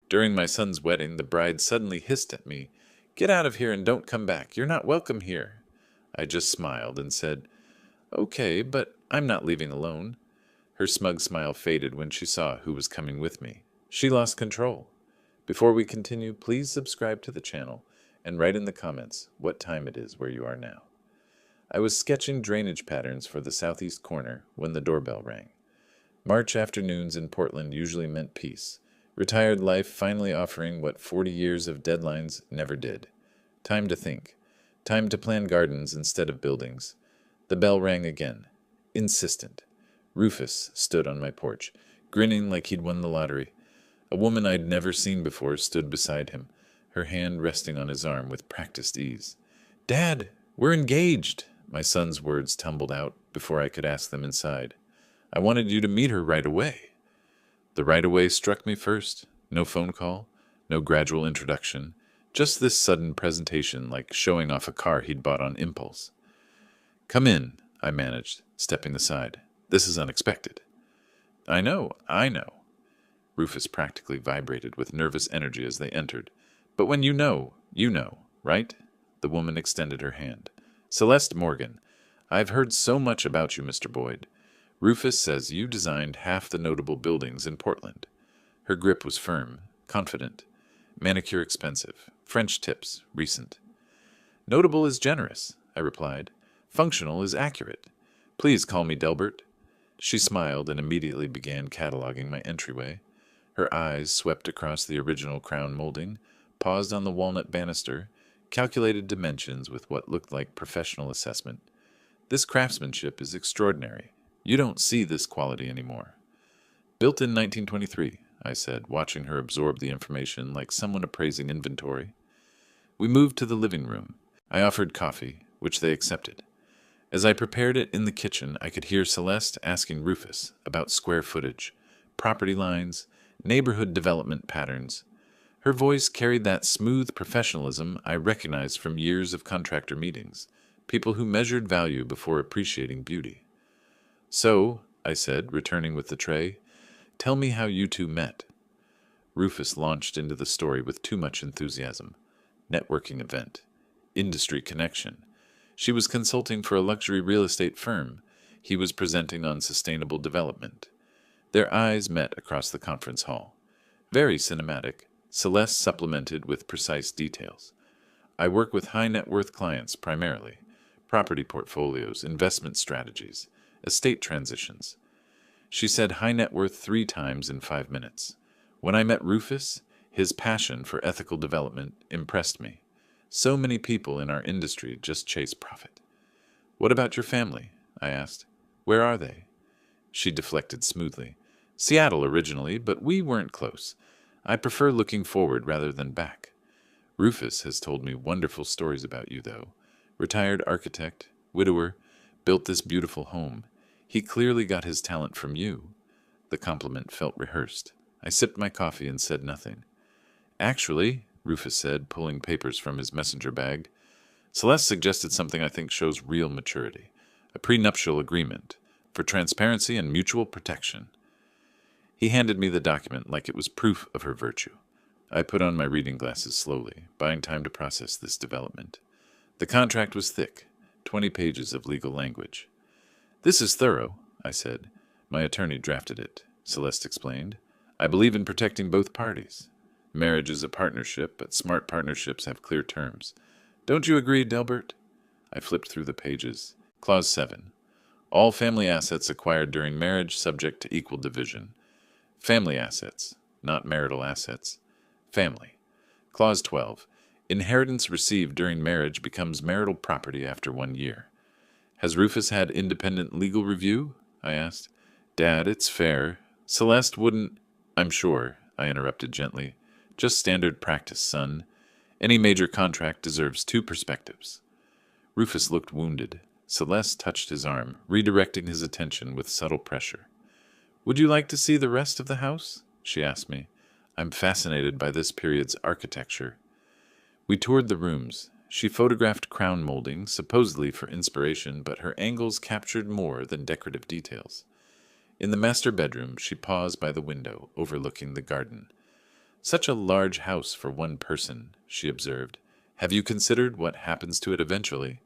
During my son's wedding, the bride suddenly hissed at me, "Get out of here and don't come back. You're not welcome here." I just smiled and said, "Okay, but I'm not leaving alone." Her smug smile faded when she saw who was coming with me. She lost control. Before we continue, please subscribe to the channel and write in the comments what time it is where you are now. I was sketching drainage patterns for the southeast corner when the doorbell rang. March afternoons in Portland usually meant peace. Retired life finally offering what 40 years of deadlines never did. Time to think. Time to plan gardens instead of buildings. The bell rang again. Insistent. Rufus stood on my porch, grinning like he'd won the lottery. A woman I'd never seen before stood beside him, her hand resting on his arm with practiced ease. "Dad, we're engaged!" My son's words tumbled out before I could ask them inside. "I wanted you to meet her right away." The right away struck me first. No phone call, no gradual introduction, just this sudden presentation like showing off a car he'd bought on impulse. "Come in," I managed, stepping aside. "This is unexpected." I know. Rufus practically vibrated with nervous energy as they entered. "But when you know, right?" The woman extended her hand. "Celeste Morgan, I've heard so much about you, Mr. Boyd. Rufus says you designed half the notable buildings in Portland." Her grip was firm, confident. Manicure expensive, French tips recent. "Notable is generous," I replied. "Functional is accurate. Please call me Delbert." She smiled and immediately began cataloging my entryway. Her eyes swept across the original crown molding, paused on the walnut banister, calculated dimensions with what looked like professional assessment. "This craftsmanship is extraordinary. You don't see this quality anymore." "Built in 1923, I said, watching her absorb the information like someone appraising inventory. We moved to the living room. I offered coffee, which they accepted. As I prepared it in the kitchen, I could hear Celeste asking Rufus about square footage, property lines, neighborhood development patterns. Her voice carried that smooth professionalism I recognized from years of contractor meetings, people who measured value before appreciating beauty. "So," I said, returning with the tray, "tell me how you two met." Rufus launched into the story with too much enthusiasm. Networking event. Industry connection. She was consulting for a luxury real estate firm. He was presenting on sustainable development. Their eyes met across the conference hall. Very cinematic, Celeste supplemented with precise details. "I work with high net worth clients primarily. Property portfolios, investment strategies, estate transitions." She said high net worth 3 times in 5 minutes. When I met Rufus, his passion for ethical development impressed me. So many people in our industry just chase profit. "What about your family?" I asked. "Where are they?" She deflected smoothly. "Seattle originally, but we weren't close. I prefer looking forward rather than back. Rufus has told me wonderful stories about you, though. Retired architect, widower, built this beautiful home. He clearly got his talent from you." The compliment felt rehearsed. I sipped my coffee and said nothing. "Actually," Rufus said, pulling papers from his messenger bag, "Celeste suggested something I think shows real maturity. A prenuptial agreement for transparency and mutual protection." He handed me the document like it was proof of her virtue. I put on my reading glasses slowly, buying time to process this development. The contract was thick, 20 pages of legal language. "This is thorough," I said. "My attorney drafted it," Celeste explained. "I believe in protecting both parties. Marriage is a partnership, but smart partnerships have clear terms. Don't you agree, Delbert?" I flipped through the pages. Clause 7. All family assets acquired during marriage subject to equal division. Family assets, not marital assets. Family. Clause 12. Inheritance received during marriage becomes marital property after 1 year. "Has Rufus had independent legal review?" I asked. "Dad, it's fair. Celeste wouldn't—" "I'm sure," I interrupted gently. "Just standard practice, son. Any major contract deserves 2 perspectives." Rufus looked wounded. Celeste touched his arm, redirecting his attention with subtle pressure. "Would you like to see the rest of the house?" she asked me. "I'm fascinated by this period's architecture." We toured the rooms. She photographed crown moldings, supposedly for inspiration, but her angles captured more than decorative details. In the master bedroom, she paused by the window, overlooking the garden. Such a large house for one person, she observed. Have you considered what happens to it eventually?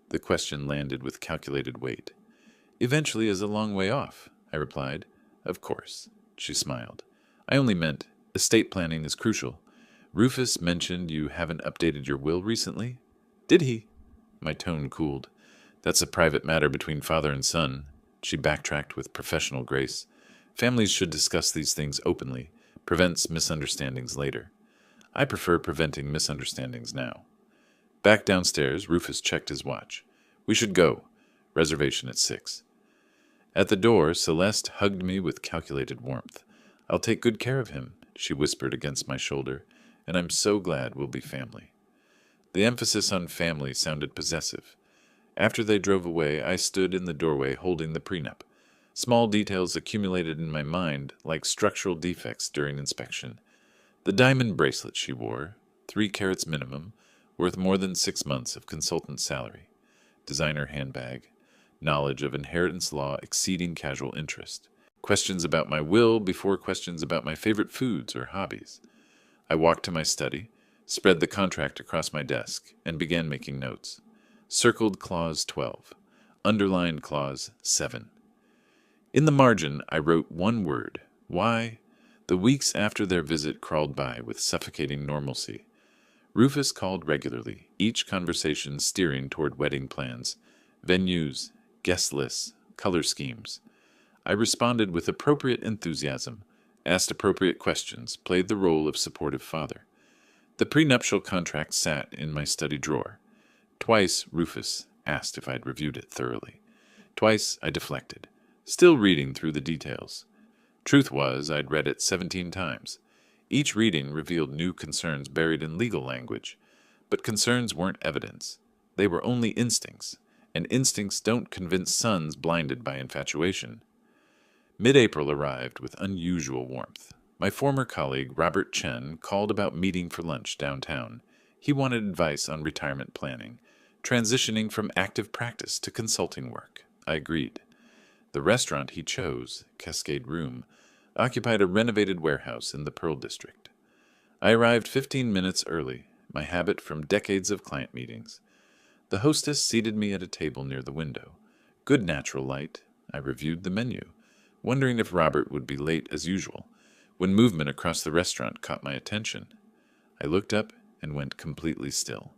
The question landed with calculated weight. Eventually is a long way off, I replied. Of course, she smiled. I only meant estate planning is crucial. Rufus mentioned you haven't updated your will recently. Did he? My tone cooled. That's a private matter between father and son. She backtracked with professional grace. Families should discuss these things openly. Prevents misunderstandings later. I prefer preventing misunderstandings now. Back downstairs, Rufus checked his watch. We should go. Reservation at 6. At the door, Celeste hugged me with calculated warmth. I'll take good care of him, she whispered against my shoulder, and I'm so glad we'll be family. The emphasis on family sounded possessive. After they drove away, I stood in the doorway holding the prenup. Small details accumulated in my mind like structural defects during inspection. The diamond bracelet she wore, 3 carats minimum, worth more than 6 months of consultant salary. Designer handbag. Knowledge of inheritance law exceeding casual interest. Questions about my will before questions about my favorite foods or hobbies. I walked to my study, spread the contract across my desk, and began making notes. Circled clause 12. Underlined clause 7. In the margin, I wrote one word. Why? The weeks after their visit crawled by with suffocating normalcy. Rufus called regularly, each conversation steering toward wedding plans, venues, guest lists, color schemes. I responded with appropriate enthusiasm, asked appropriate questions, played the role of supportive father. The prenuptial contract sat in my study drawer. Twice Rufus asked if I'd reviewed it thoroughly. Twice I deflected, still reading through the details. Truth was, I'd read it 17 times. Each reading revealed new concerns buried in legal language. But concerns weren't evidence. They were only instincts, and instincts don't convince sons blinded by infatuation. Mid-April arrived with unusual warmth. My former colleague, Robert Chen, called about meeting for lunch downtown. He wanted advice on retirement planning, transitioning from active practice to consulting work. I agreed. The restaurant he chose, Cascade Room, occupied a renovated warehouse in the Pearl District. I arrived 15 minutes early, my habit from decades of client meetings. The hostess seated me at a table near the window. Good natural light. I reviewed the menu, wondering if Robert would be late as usual, when movement across the restaurant caught my attention. I looked up and went completely still.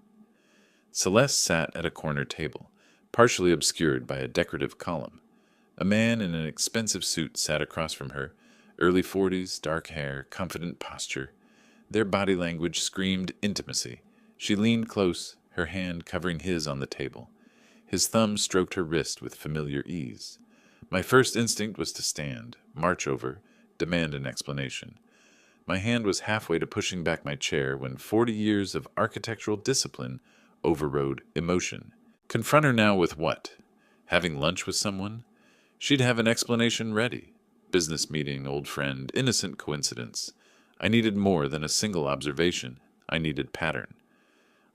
Celeste sat at a corner table, partially obscured by a decorative column. A man in an expensive suit sat across from her, early 40s, dark hair, confident posture. Their body language screamed intimacy. She leaned close, her hand covering his on the table. His thumb stroked her wrist with familiar ease. My first instinct was to stand, march over, demand an explanation. My hand was halfway to pushing back my chair when 40 years of architectural discipline overrode emotion. Confront her now with what? Having lunch with someone? She'd have an explanation ready. Business meeting, old friend, innocent coincidence. I needed more than a single observation. I needed pattern.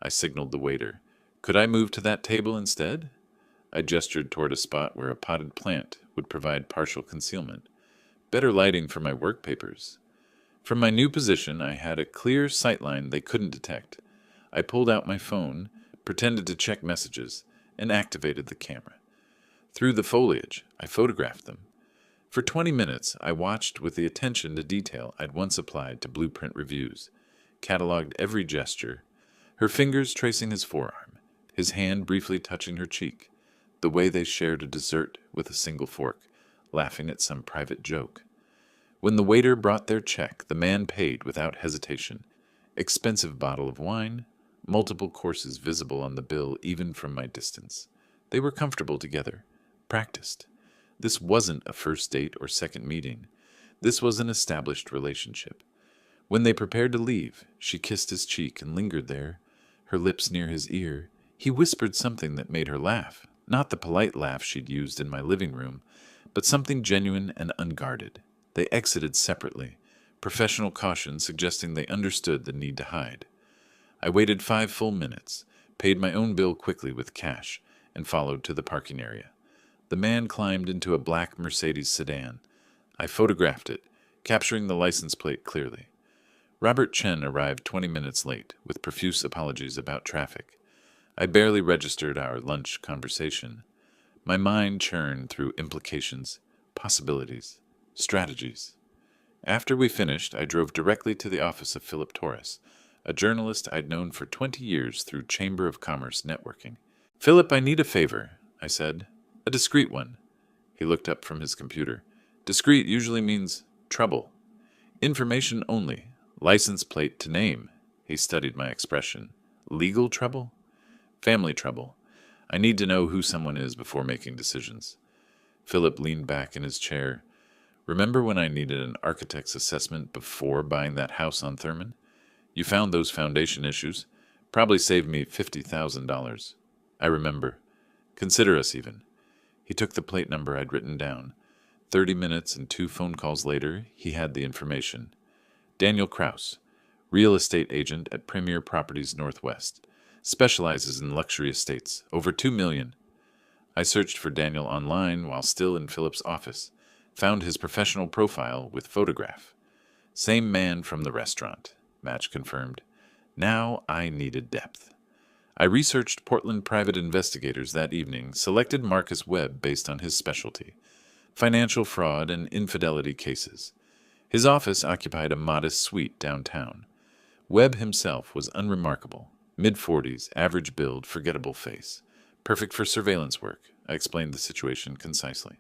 I signaled the waiter. Could I move to that table instead? I gestured toward a spot where a potted plant would provide partial concealment. Better lighting for my work papers. From my new position, I had a clear sightline they couldn't detect. I pulled out my phone, pretended to check messages, and activated the camera. Through the foliage, I photographed them. For 20 minutes, I watched with the attention to detail I'd once applied to blueprint reviews, cataloged every gesture, her fingers tracing his forearm, his hand briefly touching her cheek, the way they shared a dessert with a single fork, laughing at some private joke. When the waiter brought their check, the man paid without hesitation. Expensive bottle of wine, multiple courses visible on the bill even from my distance. They were comfortable together, practiced. This wasn't a first date or second meeting. This was an established relationship. When they prepared to leave, she kissed his cheek and lingered there, her lips near his ear. He whispered something that made her laugh, not the polite laugh she'd used in my living room, but something genuine and unguarded. They exited separately, professional caution suggesting they understood the need to hide. I waited 5 full minutes, paid my own bill quickly with cash, and followed to the parking area. The man climbed into a black Mercedes sedan. I photographed it, capturing the license plate clearly. Robert Chen arrived 20 minutes late, with profuse apologies about traffic. I barely registered our lunch conversation. My mind churned through implications, possibilities, strategies. After we finished, I drove directly to the office of Philip Torres, a journalist I'd known for 20 years through Chamber of Commerce networking. "Philip, I need a favor," I said. "A discreet one." He looked up from his computer. "Discreet usually means trouble. Information only. License plate to name." He studied my expression. "Legal trouble?" "Family trouble. I need to know who someone is before making decisions." Philip leaned back in his chair. "Remember when I needed an architect's assessment before buying that house on Thurman? You found those foundation issues. Probably saved me $50,000. I remember. Consider us even." He took the plate number I'd written down. 30 minutes and 2 phone calls later, he had the information. Daniel Kraus, real estate agent at Premier Properties Northwest. Specializes in luxury estates. Over $2 million. I searched for Daniel online while still in Philip's office. Found his professional profile with photograph. Same man from the restaurant. Match confirmed. Now I needed depth. I researched Portland private investigators that evening, selected Marcus Webb based on his specialty. Financial fraud and infidelity cases. His office occupied a modest suite downtown. Webb himself was unremarkable. Mid-40s, average build, forgettable face. Perfect for surveillance work. I explained the situation concisely.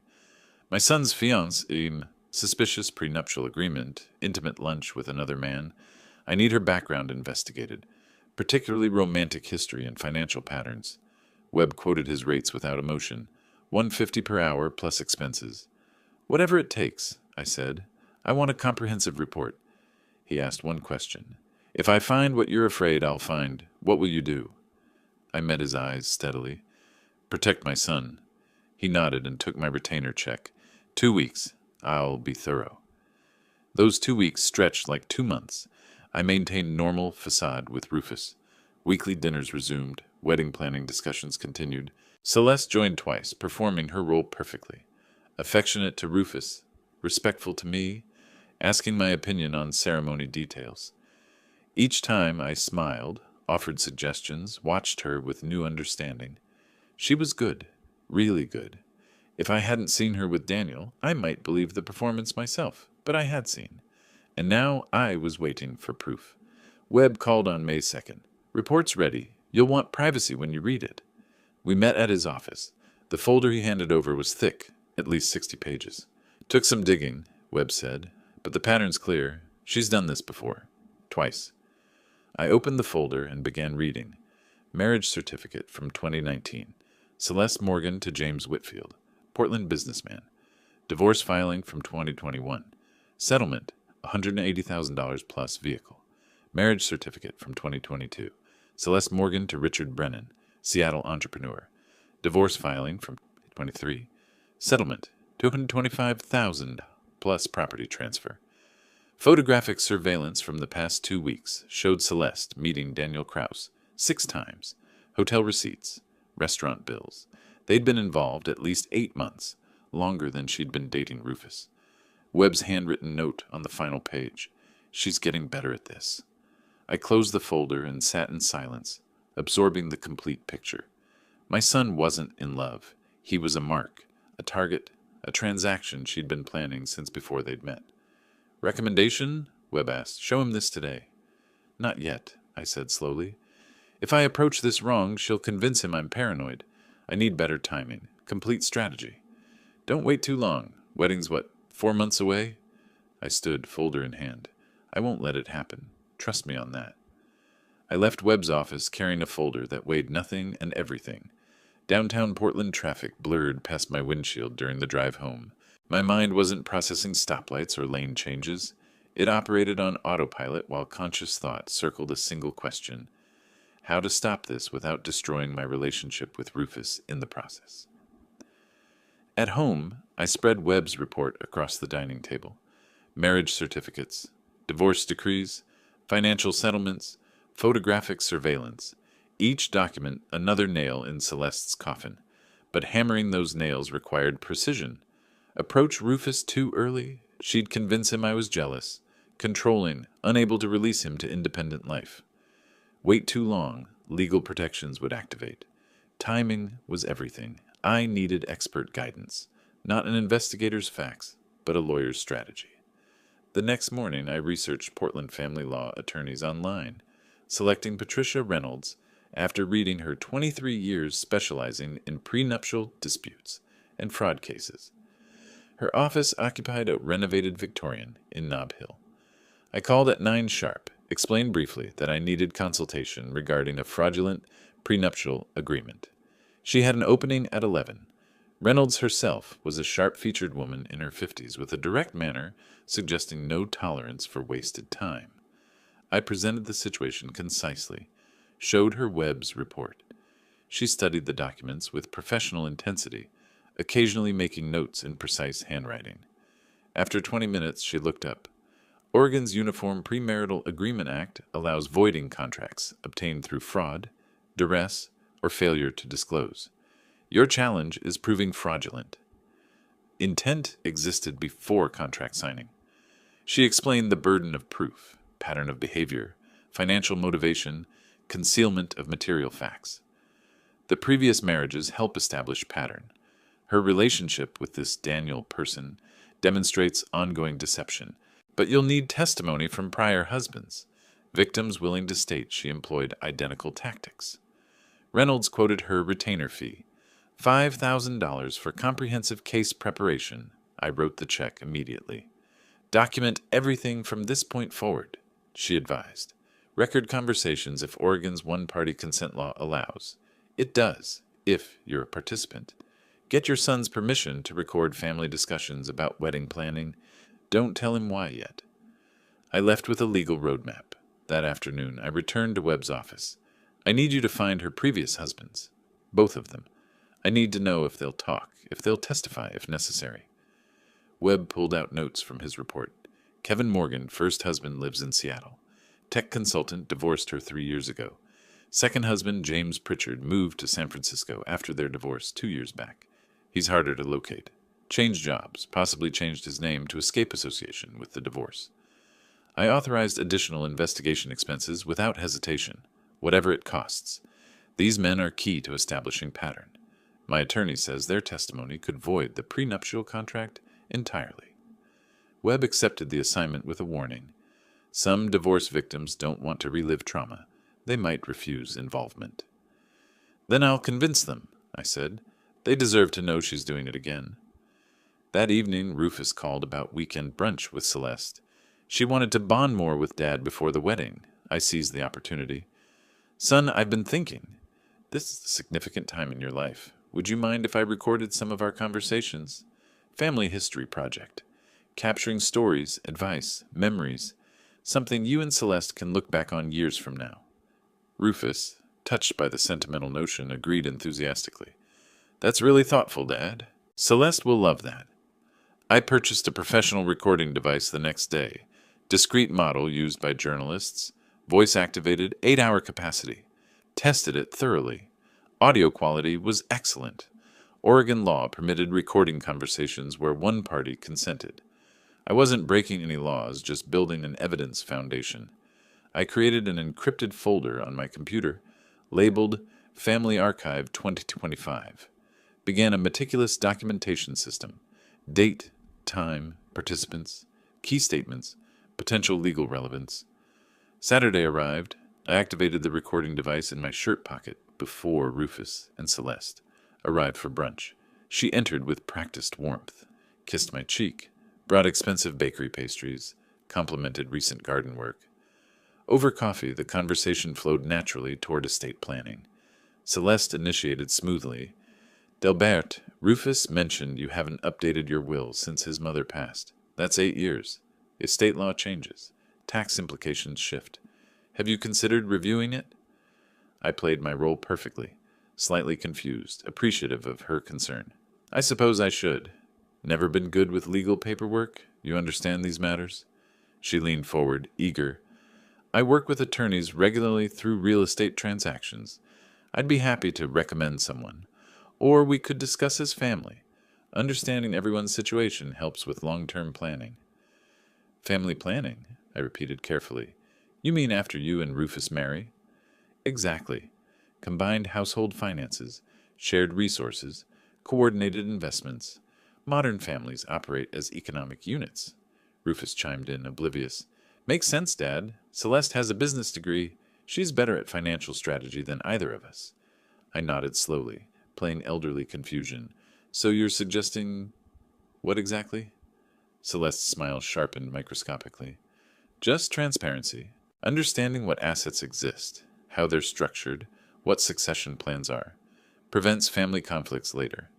My son's fiancée, suspicious prenuptial agreement, intimate lunch with another man. I need her background investigated, particularly romantic history and financial patterns. Webb quoted his rates without emotion. $150 per hour plus expenses. "Whatever it takes," I said. "I want a comprehensive report." He asked one question. "If I find what you're afraid I'll find, what will you do?" I met his eyes steadily. "Protect my son." He nodded and took my retainer check. 2 weeks. I'll be thorough. Those 2 weeks stretched like 2 months. I maintained normal facade with Rufus. Weekly dinners resumed. Wedding planning discussions continued. Celeste joined twice, performing her role perfectly. Affectionate to Rufus, respectful to me, asking my opinion on ceremony details. Each time I smiled, offered suggestions, watched her with new understanding. She was good, really good. If I hadn't seen her with Daniel, I might believe the performance myself, but I had seen. And now I was waiting for proof. Webb called on May 2nd. "Report's ready. You'll want privacy when you read it." We met at his office. The folder he handed over was thick, at least 60 pages. "Took some digging," Webb said, "but the pattern's clear. She's done this before. Twice." I opened the folder and began reading. Marriage certificate from 2019. Celeste Morgan to James Whitfield, Portland businessman. Divorce filing from 2021. Settlement, $180,000 plus vehicle. Marriage certificate from 2022. Celeste Morgan to Richard Brennan, Seattle entrepreneur. Divorce filing from 2023. Settlement, $225,000 plus property transfer. Photographic surveillance from the past 2 weeks showed Celeste meeting Daniel Kraus 6 times. Hotel receipts, restaurant bills. They'd been involved at least 8 months, longer than she'd been dating Rufus. Webb's handwritten note on the final page. She's getting better at this. I closed the folder and sat in silence, absorbing the complete picture. My son wasn't in love. He was a mark, a target, a transaction she'd been planning since before they'd met. "Recommendation?" Webb asked. "Show him this today." "Not yet," I said slowly. "If I approach this wrong, she'll convince him I'm paranoid. I need better timing, complete strategy. Don't wait too long. Wedding's what, 4 months away?" I stood, folder in hand. "I won't let it happen. Trust me on that." I left Webb's office carrying a folder that weighed nothing and everything. Downtown Portland traffic blurred past my windshield during the drive home. My mind wasn't processing stoplights or lane changes. It operated on autopilot while conscious thought circled a single question: how to stop this without destroying my relationship with Rufus in the process. At home, I spread Webb's report across the dining table. Marriage certificates, divorce decrees, financial settlements, photographic surveillance. Each document another nail in Celeste's coffin. But hammering those nails required precision. Approach Rufus too early, she'd convince him I was jealous. controlling, unable to release him to independent life. Wait too long, legal protections would activate. Timing was everything. I needed expert guidance, not an investigator's facts, but a lawyer's strategy. The next morning, I researched Portland family law attorneys online, selecting Patricia Reynolds after reading her 23 years specializing in prenuptial disputes and fraud cases. Her office occupied a renovated Victorian in Nob Hill. I called at 9 sharp, explained briefly that I needed consultation regarding a fraudulent prenuptial agreement. She had an opening at 11. Reynolds herself was a sharp-featured woman in her 50s with a direct manner suggesting no tolerance for wasted time. I presented the situation concisely, showed her Webb's report. She studied the documents with professional intensity, occasionally making notes in precise handwriting. After 20 minutes, she looked up. Oregon's Uniform Premarital Agreement Act allows voiding contracts obtained through fraud, duress, or failure to disclose. Your challenge is proving fraudulent. Intent existed before contract signing. She explained the burden of proof, pattern of behavior, financial motivation, concealment of material facts. The previous marriages help establish pattern. Her relationship with this Daniel person demonstrates ongoing deception, but you'll need testimony from prior husbands, victims willing to state she employed identical tactics. Reynolds quoted her retainer fee, $5,000 for comprehensive case preparation. I wrote the check immediately. Document everything from this point forward, she advised. Record conversations if Oregon's one-party consent law allows. It does, if you're a participant. Get your son's permission to record family discussions about wedding planning. Don't tell him why yet. I left with a legal roadmap. That afternoon, I returned to Webb's office. I need you to find her previous husbands. Both of them. I need to know if they'll talk, if they'll testify if necessary. Webb pulled out notes from his report. Kevin Morgan, first husband, lives in Seattle. Tech consultant, divorced her 3 years ago. Second husband, James Pritchard, moved to San Francisco after their divorce 2 years back. He's harder to locate. Changed jobs, possibly changed his name to escape association with the divorce. I authorized additional investigation expenses without hesitation, whatever it costs. These men are key to establishing pattern. My attorney says their testimony could void the prenuptial contract entirely. Webb accepted the assignment with a warning. Some divorce victims don't want to relive trauma. They might refuse involvement. Then I'll convince them, I said. They deserve to know she's doing it again. That evening, Rufus called about weekend brunch with Celeste. She wanted to bond more with Dad before the wedding. I seized the opportunity. Son, I've been thinking. This is a significant time in your life. Would you mind if I recorded some of our conversations? Family history project. Capturing stories, advice, memories. Something you and Celeste can look back on years from now. Rufus, touched by the sentimental notion, agreed enthusiastically. That's really thoughtful, Dad. Celeste will love that. I purchased a professional recording device the next day. Discrete model used by journalists. Voice-activated, 8-hour capacity. Tested it thoroughly. Audio quality was excellent. Oregon law permitted recording conversations where one party consented. I wasn't breaking any laws, just building an evidence foundation. I created an encrypted folder on my computer, labeled Family Archive 2025. Began a meticulous documentation system. Date, time, participants, key statements, potential legal relevance. Saturday arrived. I activated the recording device in my shirt pocket before Rufus and Celeste arrived for brunch. She entered with practiced warmth, kissed my cheek, brought expensive bakery pastries, complimented recent garden work. Over coffee, the conversation flowed naturally toward estate planning. Celeste initiated smoothly. Delbert, Rufus mentioned you haven't updated your will since his mother passed. That's 8 years. Estate law changes. Tax implications shift. Have you considered reviewing it? I played my role perfectly, slightly confused, appreciative of her concern. I suppose I should. Never been good with legal paperwork? You understand these matters? She leaned forward, eager. I work with attorneys regularly through real estate transactions. I'd be happy to recommend someone. Or we could discuss his family. Understanding everyone's situation helps with long-term planning. Family planning? I repeated carefully. You mean after you and Rufus marry? Exactly. Combined household finances, shared resources, coordinated investments. Modern families operate as economic units. Rufus chimed in, oblivious. Makes sense, Dad. Celeste has a business degree. She's better at financial strategy than either of us. I nodded slowly, playing elderly confusion. So you're suggesting what exactly? Celeste's smile sharpened microscopically. Just transparency. Understanding what assets exist, how they're structured, what succession plans are. Prevents family conflicts later.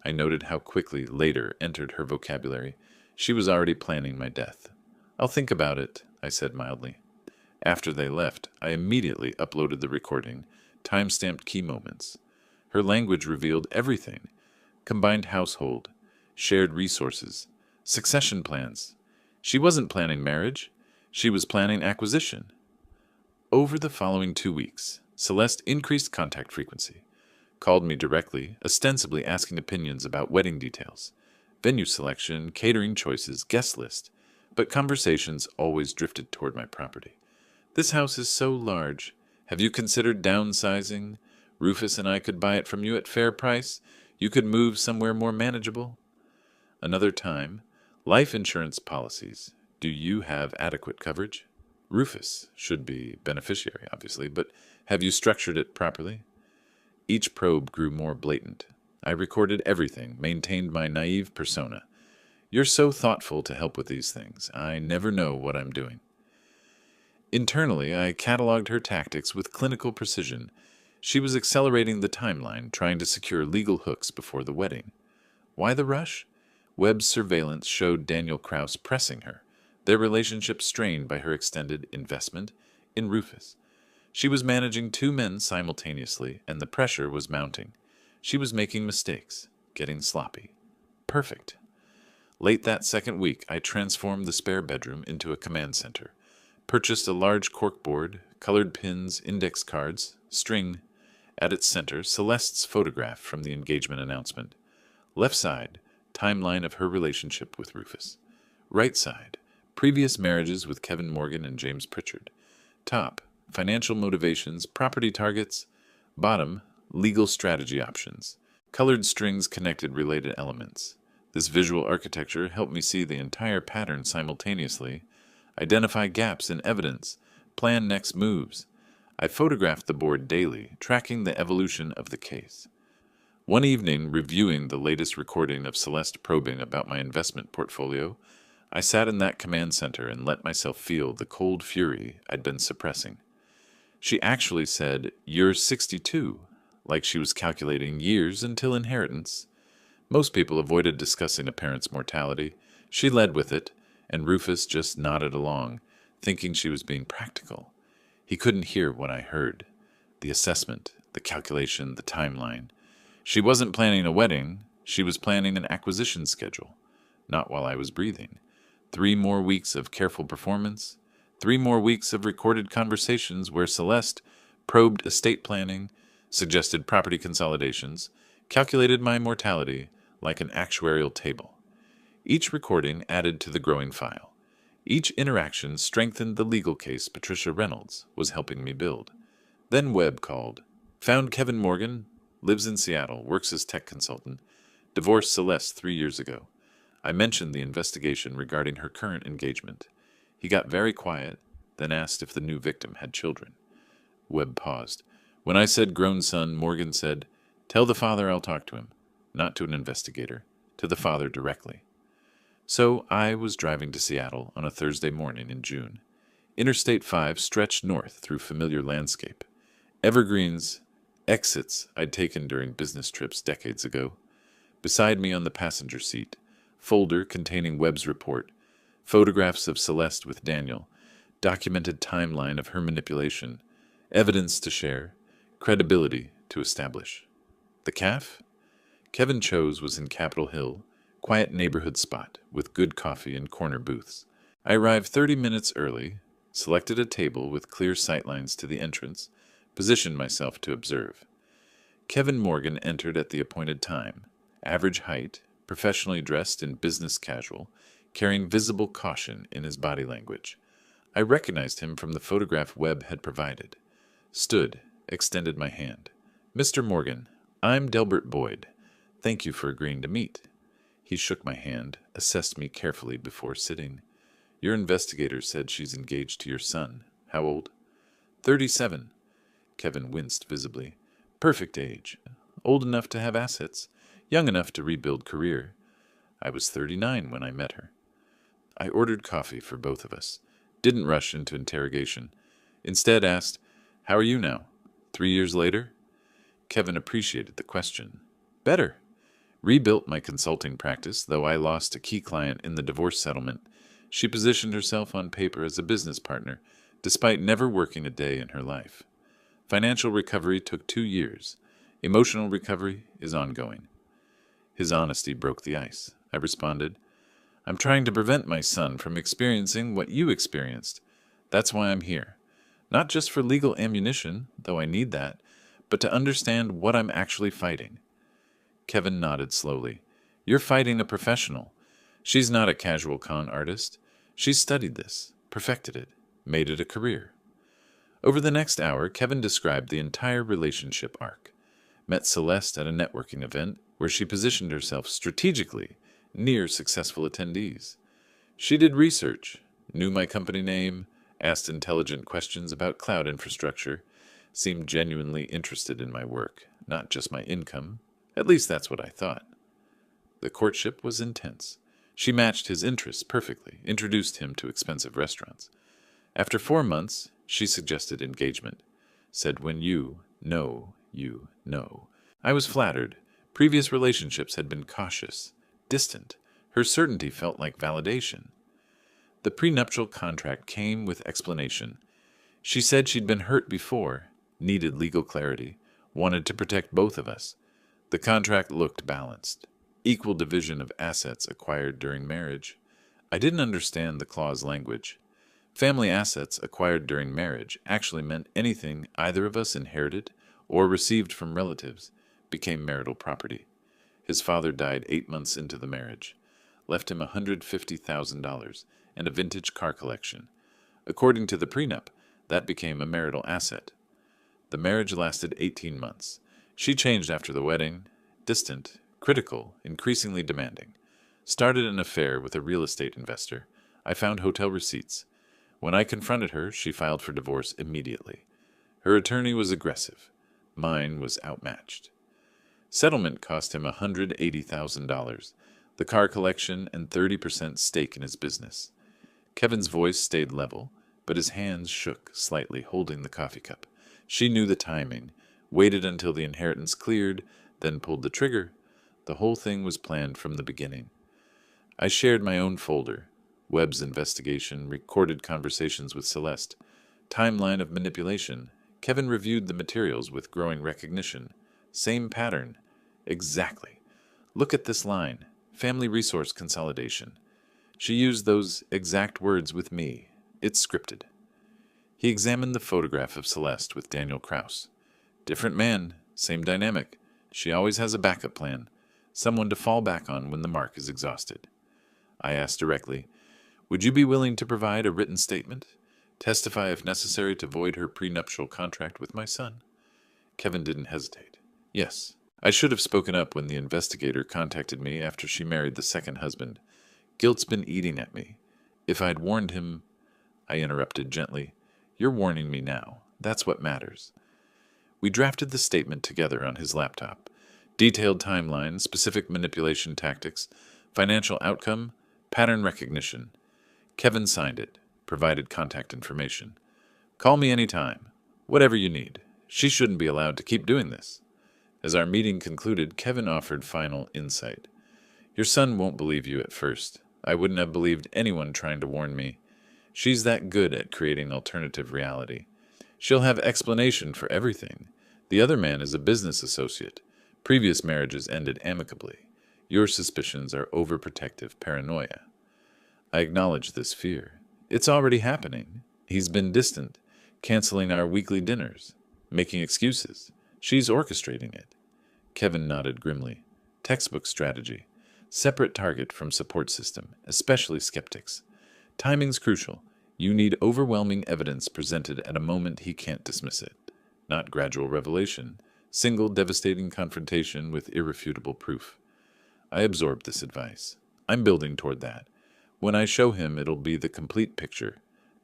I noted how quickly later entered her vocabulary. She was already planning my death. I'll think about it, I said mildly. After they left, I immediately uploaded the recording, time-stamped key moments. Her language revealed everything. Combined household, shared resources, succession plans. She wasn't planning marriage. She was planning acquisition. Over the following 2 weeks, Celeste increased contact frequency, called me directly, ostensibly asking opinions about wedding details, venue selection, catering choices, guest list, but conversations always drifted toward my property. This house is so large. Have you considered downsizing? Rufus and I could buy it from you at fair price. You could move somewhere more manageable. Another time, life insurance policies. Do you have adequate coverage? Rufus should be beneficiary, obviously, but have you structured it properly? Each probe grew more blatant. I recorded everything, maintained my naive persona. You're so thoughtful to help with these things. I never know what I'm doing. Internally, I cataloged her tactics with clinical precision. She was accelerating the timeline, trying to secure legal hooks before the wedding. Why the rush? Webb's surveillance showed Daniel Kraus pressing her, their relationship strained by her extended investment in Rufus. She was managing 2 men simultaneously, and the pressure was mounting. She was making mistakes, getting sloppy. Perfect. Late that second week, I transformed the spare bedroom into a command center. Purchased a large corkboard, colored pins, index cards, string. At its center, Celeste's photograph from the engagement announcement. Left side, timeline of her relationship with Rufus. Right side, previous marriages with Kevin Morgan and James Pritchard. Top, financial motivations, property targets. Bottom, legal strategy options. Colored strings connected related elements. This visual architecture helped me see the entire pattern simultaneously, identify gaps in evidence, plan next moves. I photographed the board daily, tracking the evolution of the case. One evening, reviewing the latest recording of Celeste probing about my investment portfolio, I sat in that command center and let myself feel the cold fury I'd been suppressing. She actually said, "You're 62," like she was calculating years until inheritance. Most people avoided discussing a parent's mortality. She led with it, and Rufus just nodded along, thinking she was being practical. He couldn't hear what I heard. The assessment, the calculation, the timeline. She wasn't planning a wedding. She was planning an acquisition schedule. Not while I was breathing. 3 more weeks of careful performance. 3 more weeks of recorded conversations where Celeste probed estate planning, suggested property consolidations, calculated my mortality like an actuarial table. Each recording added to the growing file. Each interaction strengthened the legal case Patricia Reynolds was helping me build. Then Webb called. Found Kevin Morgan, lives in Seattle, works as tech consultant, divorced Celeste 3 years ago. I mentioned the investigation regarding her current engagement. He got very quiet, then asked if the new victim had children. Webb paused. When I said grown son, Morgan said, "Tell the father I'll talk to him." Not to an investigator, to the father directly. So I was driving to Seattle on a Thursday morning in June. Interstate 5 stretched north through familiar landscape. Evergreens, exits I'd taken during business trips decades ago. Beside me on the passenger seat, folder containing Webb's report, photographs of Celeste with Daniel, documented timeline of her manipulation, evidence to share, credibility to establish. The CAF? Kevin Cho's was in Capitol Hill, quiet neighborhood spot with good coffee and corner booths. I arrived 30 minutes early, selected a table with clear sightlines to the entrance, positioned myself to observe. Kevin Morgan entered at the appointed time, average height, professionally dressed in business casual, carrying visible caution in his body language. I recognized him from the photograph Webb had provided. Stood, extended my hand. "Mr. Morgan, I'm Delbert Boyd. Thank you for agreeing to meet." He shook my hand, assessed me carefully before sitting. "Your investigator said she's engaged to your son. How old?" 37. Kevin winced visibly. "Perfect age. Old enough to have assets. Young enough to rebuild career. I was 39 when I met her." I ordered coffee for both of us. Didn't rush into interrogation. Instead asked, "How are you now? 3 years later?" Kevin appreciated the question. "Better. Rebuilt my consulting practice, though I lost a key client in the divorce settlement. She positioned herself on paper as a business partner, despite never working a day in her life. Financial recovery took 2 years. Emotional recovery is ongoing." His honesty broke the ice. I responded, "I'm trying to prevent my son from experiencing what you experienced. That's why I'm here. Not just for legal ammunition, though I need that, but to understand what I'm actually fighting." Kevin nodded slowly. "You're fighting a professional. She's not a casual con artist. She's studied this, perfected it, made it a career." Over the next hour, Kevin described the entire relationship arc. Met Celeste at a networking event where she positioned herself strategically near successful attendees. She did research, knew my company name, asked intelligent questions about cloud infrastructure, seemed genuinely interested in my work, not just my income. At least that's what I thought. The courtship was intense. She matched his interests perfectly, introduced him to expensive restaurants. After 4 months, she suggested engagement. Said, "When you know, you know." I was flattered. Previous relationships had been cautious, distant. Her certainty felt like validation. The prenuptial contract came with explanation. She said she'd been hurt before, needed legal clarity, wanted to protect both of us. The contract looked balanced. Equal division of assets acquired during marriage. I didn't understand the clause language. Family assets acquired during marriage actually meant anything either of us inherited or received from relatives became marital property. His father died 8 months into the marriage, left him $150,000 and a vintage car collection. According to the prenup, that became a marital asset. The marriage lasted 18 months. She changed after the wedding, distant, critical, increasingly demanding. Started an affair with a real estate investor. I found hotel receipts. When I confronted her, she filed for divorce immediately. Her attorney was aggressive. Mine was outmatched. Settlement cost him $180,000, the car collection, and 30% stake in his business. Kevin's voice stayed level, but his hands shook slightly, holding the coffee cup. She knew the timing, waited until the inheritance cleared, then pulled the trigger. The whole thing was planned from the beginning. I shared my own folder, Webb's investigation, recorded conversations with Celeste, timeline of manipulation. Kevin reviewed the materials with growing recognition. Same pattern. Exactly. Look at this line. Family resource consolidation. She used those exact words with me. It's scripted. He examined the photograph of Celeste with Daniel Kraus. Different man, same dynamic. She always has a backup plan, someone to fall back on when the mark is exhausted. I asked directly, "Would you be willing to provide a written statement? Testify if necessary to void her prenuptial contract with my son?" Kevin didn't hesitate. "Yes. I should have spoken up when the investigator contacted me after she married the second husband. Guilt's been eating at me. If I'd warned him—" I interrupted gently. "You're warning me now. That's what matters." We drafted the statement together on his laptop. Detailed timeline, specific manipulation tactics, financial outcome, pattern recognition. Kevin signed it, provided contact information. "Call me anytime. Whatever you need. She shouldn't be allowed to keep doing this." As our meeting concluded, Kevin offered final insight. "Your son won't believe you at first. I wouldn't have believed anyone trying to warn me. She's that good at creating alternative reality. She'll have explanation for everything. The other man is a business associate. Previous marriages ended amicably. Your suspicions are overprotective paranoia." I acknowledge this fear. It's already happening. He's been distant, canceling our weekly dinners, making excuses. She's orchestrating it. Kevin nodded grimly. Textbook strategy. Separate target from support system, especially skeptics. Timing's crucial. You need overwhelming evidence presented at a moment he can't dismiss it, not gradual revelation, single devastating confrontation with irrefutable proof. I absorbed this advice. I'm building toward that. When I show him, it'll be the complete picture,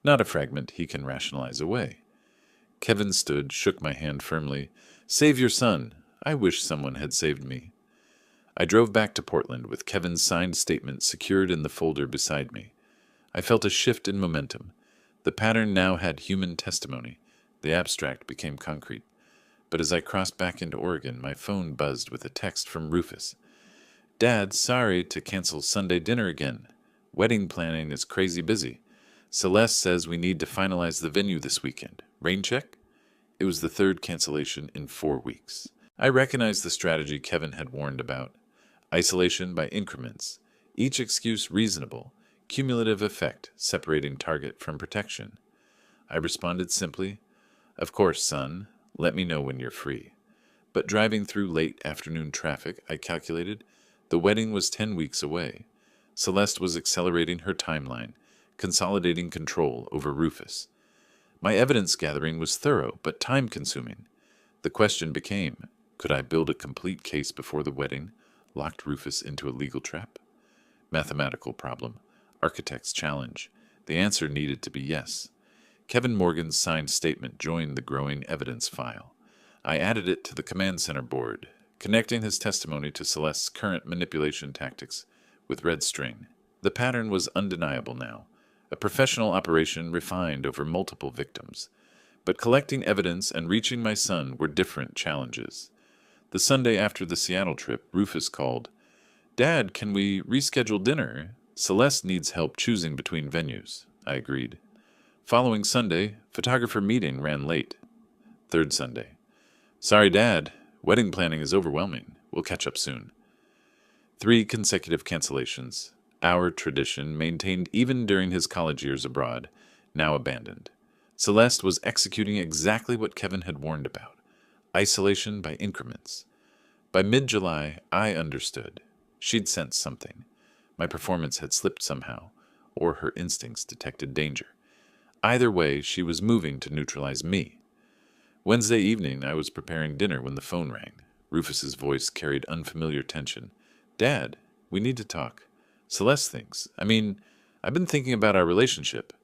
not a fragment he can rationalize away. Kevin stood, shook my hand firmly. Save your son. I wish someone had saved me. I drove back to Portland with Kevin's signed statement secured in the folder beside me. I felt a shift in momentum. The pattern now had human testimony. The abstract became concrete. But as I crossed back into Oregon, my phone buzzed with a text from Rufus. Dad, sorry to cancel Sunday dinner again. Wedding planning is crazy busy. Celeste says we need to finalize the venue this weekend. Rain check? It was the third cancellation in 4 weeks. I recognized the strategy Kevin had warned about. Isolation by increments. Each excuse reasonable. Cumulative effect, separating target from protection. I responded simply, Of course, son. Let me know when you're free. But driving through late afternoon traffic, I calculated, the wedding was 10 weeks away. Celeste was accelerating her timeline, consolidating control over Rufus. My evidence gathering was thorough, but time-consuming. The question became, could I build a complete case before the wedding, locked Rufus into a legal trap? Mathematical problem. Architect's challenge. The answer needed to be yes. Kevin Morgan's signed statement joined the growing evidence file. I added it to the command center board, connecting his testimony to Celeste's current manipulation tactics with red string. The pattern was undeniable now, a professional operation refined over multiple victims. But collecting evidence and reaching my son were different challenges. The Sunday after the Seattle trip, Rufus called. Dad, can we reschedule dinner? Celeste needs help choosing between venues. I agreed. Following Sunday, photographer meeting ran late. Third Sunday. Sorry, Dad. Wedding planning is overwhelming. We'll catch up soon. 3 consecutive cancellations. Our tradition, maintained even during his college years abroad, now abandoned. Celeste was executing exactly what Kevin had warned about. Isolation by increments. By mid-July, I understood. She'd sensed something. My performance had slipped somehow, or her instincts detected danger. Either way, she was moving to neutralize me. Wednesday evening, I was preparing dinner when the phone rang. Rufus's voice carried unfamiliar tension. Dad, we need to talk. Celeste thinks. I've been thinking about our relationship.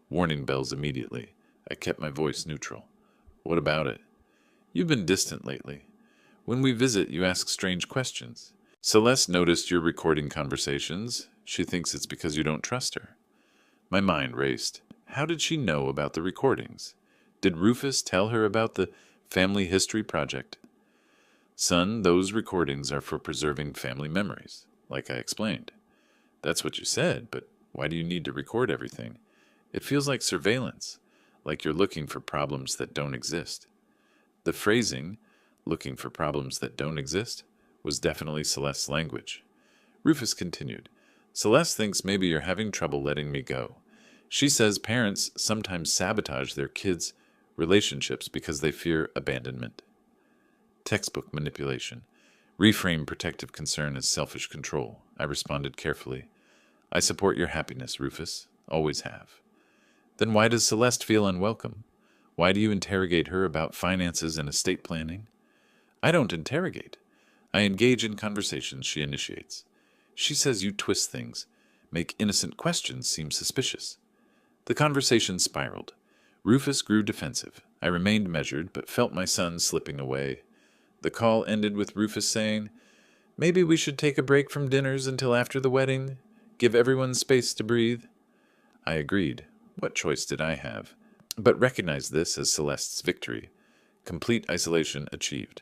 Warning bells immediately. I kept my voice neutral. What about it? You've been distant lately. When we visit, you ask strange questions. Celeste noticed you're recording conversations. She thinks it's because you don't trust her. My mind raced. How did she know about the recordings? Did Rufus tell her about the family history project? Son, those recordings are for preserving family memories, like I explained. That's what you said, but why do you need to record everything? It feels like surveillance, like you're looking for problems that don't exist. The phrasing, looking for problems that don't exist, was definitely Celeste's language. Rufus continued, Celeste thinks maybe you're having trouble letting me go. She says parents sometimes sabotage their kids' relationships because they fear abandonment. Textbook manipulation. Reframe protective concern as selfish control. I responded carefully. I support your happiness, Rufus. Always have. Then why does Celeste feel unwelcome? Why do you interrogate her about finances and estate planning? I don't interrogate. I engage in conversations she initiates. She says you twist things, make innocent questions seem suspicious. The conversation spiraled. Rufus grew defensive. I remained measured, but felt my son slipping away. The call ended with Rufus saying, Maybe we should take a break from dinners until after the wedding? Give everyone space to breathe? I agreed. What choice did I have? But recognized this as Celeste's victory. Complete isolation achieved.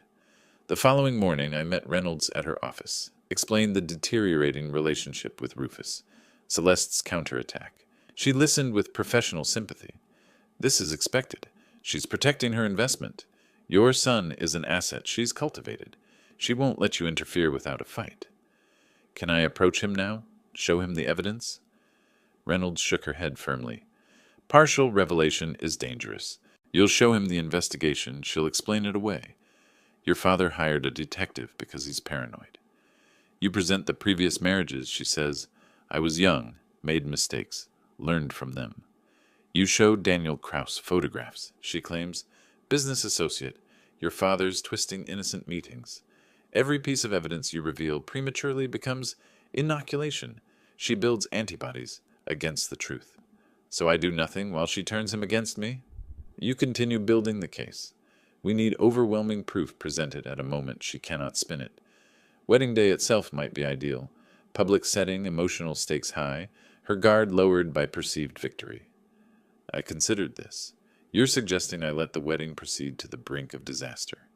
The following morning, I met Reynolds at her office, explained the deteriorating relationship with Rufus, Celeste's counterattack. She listened with professional sympathy. This is expected. She's protecting her investment. Your son is an asset she's cultivated. She won't let you interfere without a fight. Can I approach him now? Show him the evidence? Reynolds shook her head firmly. Partial revelation is dangerous. You'll show him the investigation. She'll explain it away. Your father hired a detective because he's paranoid. You present the previous marriages, she says. I was young, made mistakes, learned from them. You showed Daniel Kraus photographs, she claims. Business associate. Your father's twisting innocent meetings. Every piece of evidence you reveal prematurely becomes inoculation. She builds antibodies against the truth. So I do nothing while she turns him against me? You continue building the case. We need overwhelming proof presented at a moment she cannot spin it. Wedding day itself might be ideal. Public setting, emotional stakes high, her guard lowered by perceived victory. I considered this. You're suggesting I let the wedding proceed to the brink of disaster.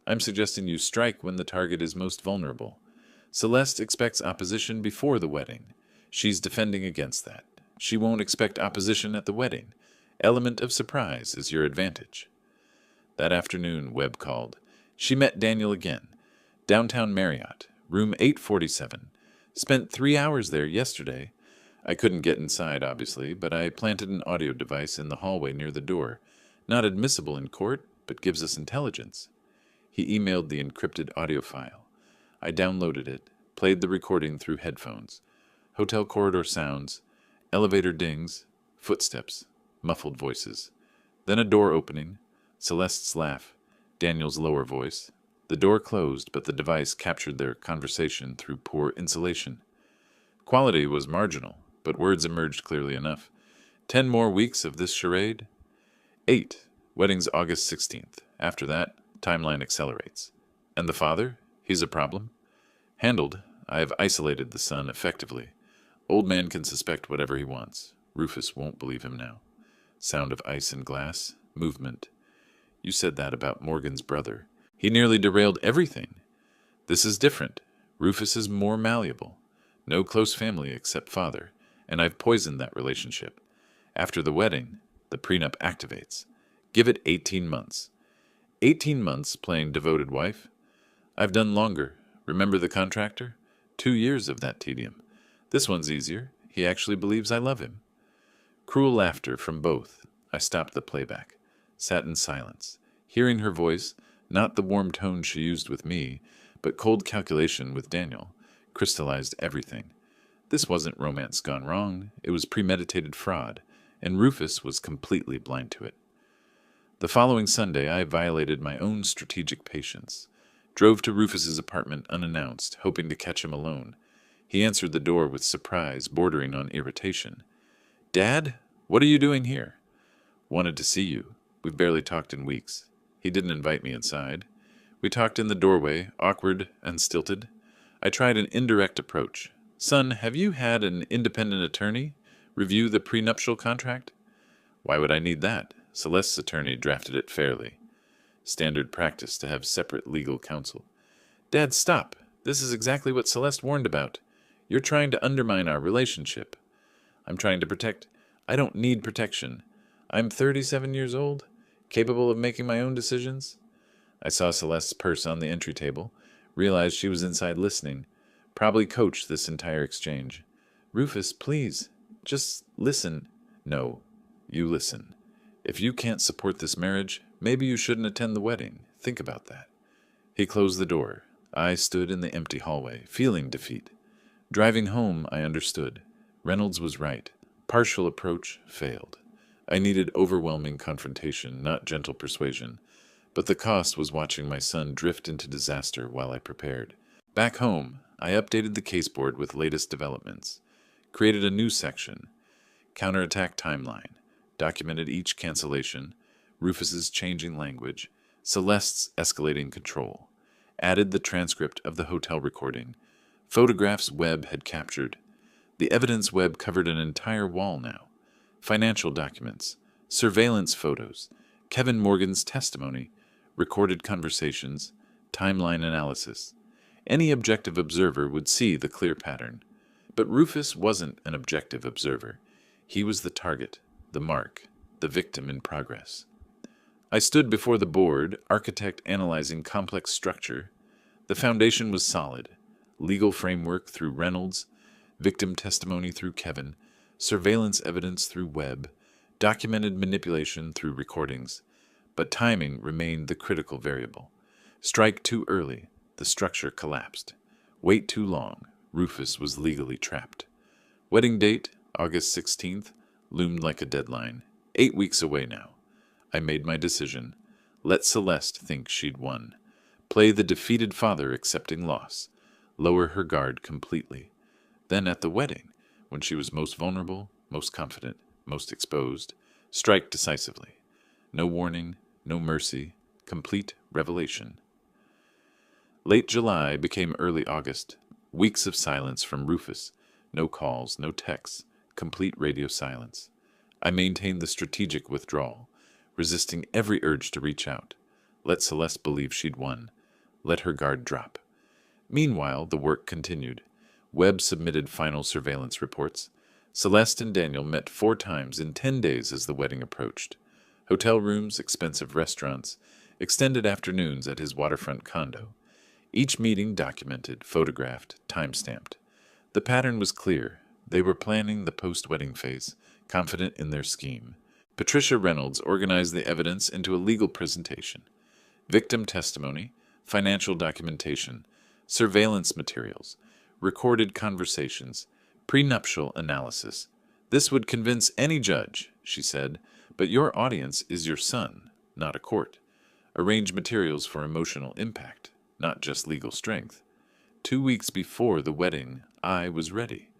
I'm suggesting you strike when the target is most vulnerable. Celeste expects opposition before the wedding. She's defending against that. She won't expect opposition at the wedding. Element of surprise is your advantage. That afternoon, Webb called. She met Daniel again. Downtown Marriott, room 847. Spent 3 hours there yesterday. I couldn't get inside, obviously, but I planted an audio device in the hallway near the door. Not admissible in court, but gives us intelligence. He emailed the encrypted audio file. I downloaded it, played the recording through headphones. Hotel corridor sounds, elevator dings, footsteps, muffled voices. Then a door opening, Celeste's laugh, Daniel's lower voice. The door closed, but the device captured their conversation through poor insulation. Quality was marginal, but words emerged clearly enough. 10 more weeks of this charade? 8. Wedding's August 16th. After that, timeline accelerates. And the father? He's a problem? Handled. I have isolated the son effectively. Old man can suspect whatever he wants. Rufus won't believe him now. Sound of ice and glass. Movement. You said that about Morgan's brother. He nearly derailed everything. This is different. Rufus is more malleable. No close family except father, and I've poisoned that relationship. After the wedding, the prenup activates. Give it 18 months. 18 months playing devoted wife? I've done longer. Remember the contractor? 2 years of that tedium. This one's easier. He actually believes I love him. Cruel laughter from both. I stopped the playback. Sat in silence. Hearing her voice, not the warm tone she used with me, but cold calculation with Daniel, crystallized everything. This wasn't romance gone wrong. It was premeditated fraud, and Rufus was completely blind to it. The following Sunday, I violated my own strategic patience. Drove to Rufus's apartment unannounced, hoping to catch him alone. He answered the door with surprise, bordering on irritation. "Dad, what are you doing here?" "Wanted to see you. We've barely talked in weeks." He didn't invite me inside. We talked in the doorway, awkward and stilted. I tried an indirect approach. "Son, have you had an independent attorney review the prenuptial contract?" "Why would I need that? Celeste's attorney drafted it fairly. Standard practice to have separate legal counsel." "Dad, stop. This is exactly what Celeste warned about. You're trying to undermine our relationship." "I'm trying to protect. I don't need protection. I'm 37 years old, capable of making my own decisions." I saw Celeste's purse on the entry table, realized she was inside listening, probably coached this entire exchange. "Rufus, please, just listen." "No, you listen. If you can't support this marriage, maybe you shouldn't attend the wedding. Think about that." He closed the door. I stood in the empty hallway, feeling defeat. Driving home, I understood. Reynolds was right. Partial approach failed. I needed overwhelming confrontation, not gentle persuasion. But the cost was watching my son drift into disaster while I prepared. Back home, I updated the caseboard with latest developments. Created a new section. Counterattack timeline. Documented each cancellation. Rufus's changing language. Celeste's escalating control. Added the transcript of the hotel recording. Photographs Webb had captured. The evidence Webb covered an entire wall now. Financial documents. Surveillance photos. Kevin Morgan's testimony. Recorded conversations. Timeline analysis. Any objective observer would see the clear pattern. But Rufus wasn't an objective observer. He was the target, the mark, the victim in progress. I stood before the board, architect analyzing complex structure. The foundation was solid. Legal framework through Reynolds, victim testimony through Kevin, surveillance evidence through Webb, documented manipulation through recordings. But timing remained the critical variable. Strike too early, the structure collapsed. Wait too long, Rufus was legally trapped. Wedding date, August 16th, loomed like a deadline. 8 weeks away now. I made my decision. Let Celeste think she'd won. Play the defeated father accepting loss. Lower her guard completely. Then at the wedding, when she was most vulnerable, most confident, most exposed, strike decisively. No warning, no mercy, complete revelation. Late July became early August. Weeks of silence from Rufus. No calls, no texts, complete radio silence. I maintained the strategic withdrawal, resisting every urge to reach out. Let Celeste believe she'd won. Let her guard drop. Meanwhile, the work continued. Webb submitted final surveillance reports. Celeste and Daniel met 4 times in 10 days as the wedding approached. Hotel rooms, expensive restaurants, extended afternoons at his waterfront condo. Each meeting documented, photographed, time-stamped. The pattern was clear. They were planning the post-wedding phase, confident in their scheme. Patricia Reynolds organized the evidence into a legal presentation. Victim testimony, financial documentation, surveillance materials, recorded conversations, prenuptial analysis. This would convince any judge, she said, but your audience is your son, not a court. Arrange materials for emotional impact, not just legal strength. 2 weeks before the wedding, I was ready.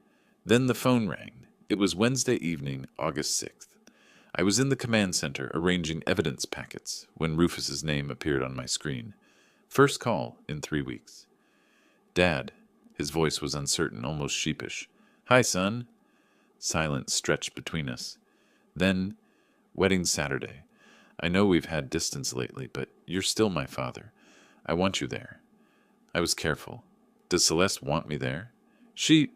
Then the phone rang. It was Wednesday evening, August 6th. I was in the command center arranging evidence packets when Rufus's name appeared on my screen. First call in 3 weeks. Dad. His voice was uncertain, almost sheepish. Hi, son. Silence stretched between us. Then, wedding Saturday. I know we've had distance lately, but you're still my father. I want you there. I was careful. Does Celeste want me there? He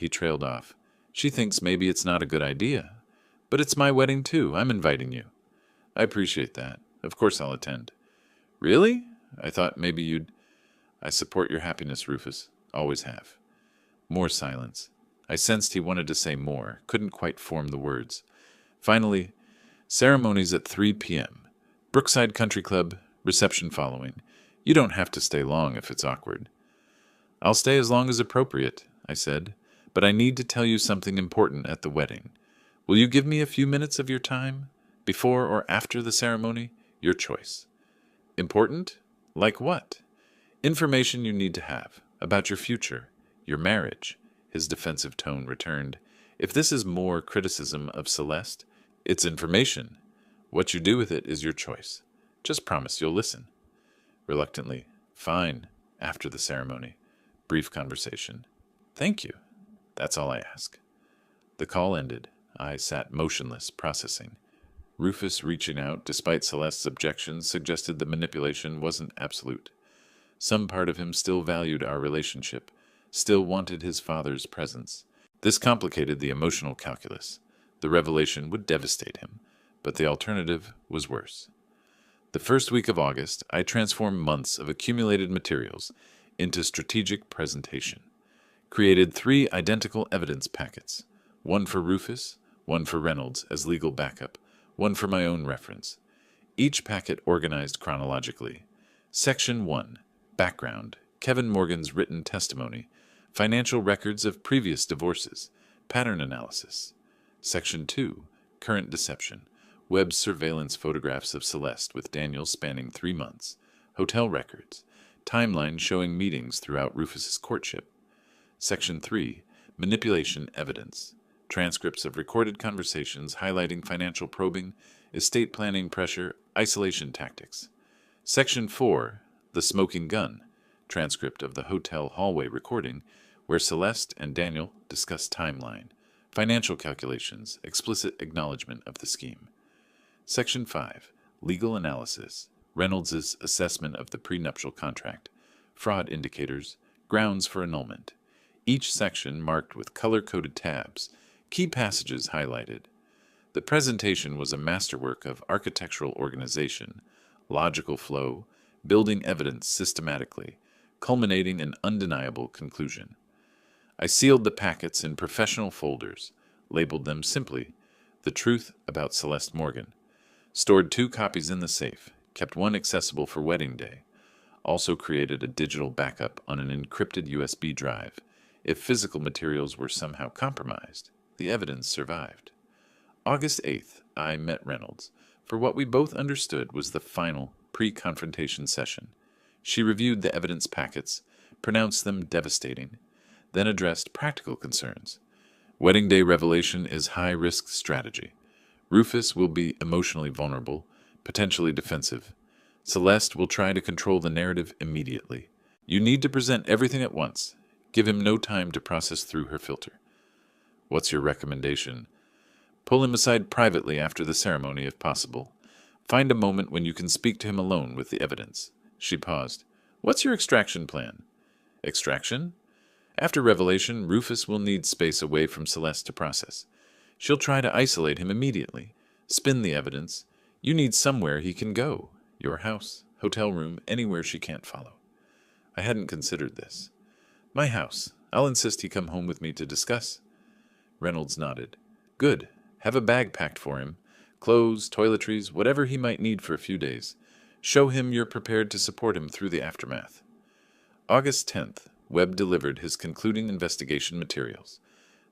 trailed off. She thinks maybe it's not a good idea. But it's my wedding too. I'm inviting you. I appreciate that. Of course I'll attend. Really? I thought maybe you'd... I support your happiness, Rufus. Always have. More silence. I sensed he wanted to say more, couldn't quite form the words. Finally, ceremonies at 3 p.m. Brookside Country Club, reception following. You don't have to stay long if it's awkward. I'll stay as long as appropriate, I said, but I need to tell you something important at the wedding. Will you give me a few minutes of your time? Before or after the ceremony? Your choice. Important? Like what? Information you need to have. About your future. Your marriage. His defensive tone returned. If this is more criticism of Celeste, it's information. What you do with it is your choice. Just promise you'll listen. Reluctantly. Fine. After the ceremony. Brief conversation. Thank you. That's all I ask. The call ended. I sat motionless, processing. Rufus, reaching out, despite Celeste's objections, suggested that manipulation wasn't absolute. Some part of him still valued our relationship, still wanted his father's presence. This complicated the emotional calculus. The revelation would devastate him, but the alternative was worse. The first week of August, I transformed months of accumulated materials into strategic presentation. Created 3 identical evidence packets, one for Rufus, one for Reynolds as legal backup, one for my own reference. Each packet organized chronologically. Section 1, Background, Kevin Morgan's written testimony, financial records of previous divorces, pattern analysis. Section 2, Current deception, Webb's surveillance photographs of Celeste with Daniel spanning 3 months, hotel records, timeline showing meetings throughout Rufus's courtship. Section 3, Manipulation evidence, transcripts of recorded conversations highlighting financial probing, estate planning pressure, isolation tactics. Section 4, The Smoking Gun, transcript of the hotel hallway recording where Celeste and Daniel discuss timeline, financial calculations, explicit acknowledgement of the scheme. Section 5, Legal analysis, Reynolds' assessment of the prenuptial contract, fraud indicators, grounds for annulment. Each section marked with color-coded tabs, key passages highlighted. The presentation was a masterwork of architectural organization, logical flow, building evidence systematically, culminating in undeniable conclusion. I sealed the packets in professional folders, labeled them simply, The Truth About Celeste Morgan, stored 2 copies in the safe, kept one accessible for wedding day, also created a digital backup on an encrypted USB drive. If physical materials were somehow compromised, the evidence survived. August 8th, I met Reynolds for what we both understood was the final pre-confrontation session. She reviewed the evidence packets, pronounced them devastating, then addressed practical concerns. Wedding day revelation is high-risk strategy. Rufus will be emotionally vulnerable, potentially defensive. Celeste will try to control the narrative immediately. You need to present everything at once. Give him no time to process through her filter. What's your recommendation? Pull him aside privately after the ceremony if possible. Find a moment when you can speak to him alone with the evidence. She paused. What's your extraction plan? Extraction? After revelation, Rufus will need space away from Celeste to process. She'll try to isolate him immediately. Spin the evidence. You need somewhere he can go. Your house, hotel room, anywhere she can't follow. I hadn't considered this. My house. I'll insist he come home with me to discuss. Reynolds nodded. Good. Have a bag packed for him. Clothes, toiletries, whatever he might need for a few days. Show him you're prepared to support him through the aftermath. August 10th, Webb delivered his concluding investigation materials.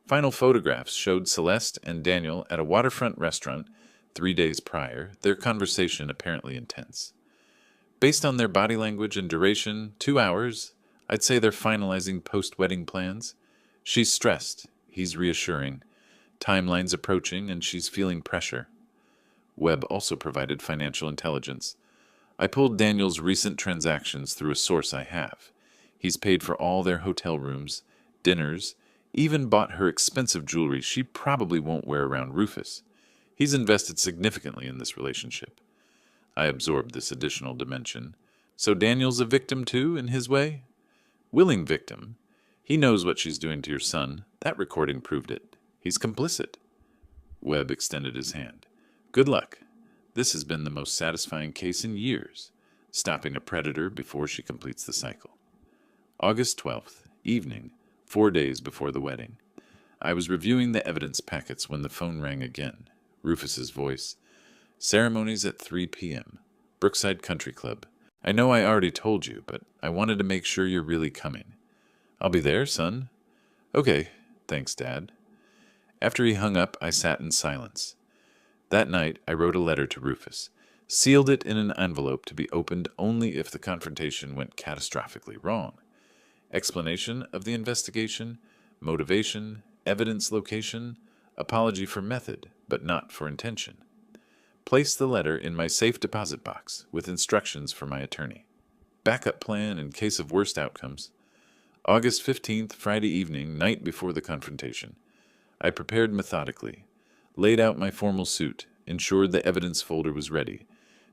Final photographs showed Celeste and Daniel at a waterfront restaurant 3 days prior, their conversation apparently intense. Based on their body language and duration, 2 hours, I'd say they're finalizing post-wedding plans. She's stressed, he's reassuring. Timeline's approaching and she's feeling pressure. Webb also provided financial intelligence. I pulled Daniel's recent transactions through a source I have. He's paid for all their hotel rooms, dinners, even bought her expensive jewelry she probably won't wear around Rufus. He's invested significantly in this relationship. I absorbed this additional dimension. So Daniel's a victim too, in his way? Willing victim. He knows what she's doing to your son. That recording proved it. He's complicit. Webb extended his hand. Good luck. This has been the most satisfying case in years, stopping a predator before she completes the cycle. August 12th, evening, 4 days before the wedding. I was reviewing the evidence packets when the phone rang again. Rufus's voice. Ceremonies at 3 p.m. Brookside Country Club. I know I already told you, but I wanted to make sure you're really coming. I'll be there, son. Okay, thanks, Dad. After he hung up, I sat in silence. That night, I wrote a letter to Rufus, sealed it in an envelope to be opened only if the confrontation went catastrophically wrong. Explanation of the investigation, motivation, evidence location, apology for method, but not for intention. Place the letter in my safe deposit box with instructions for my attorney. Backup plan in case of worst outcomes. August 15th, Friday evening, night before the confrontation. I prepared methodically, laid out my formal suit, ensured the evidence folder was ready,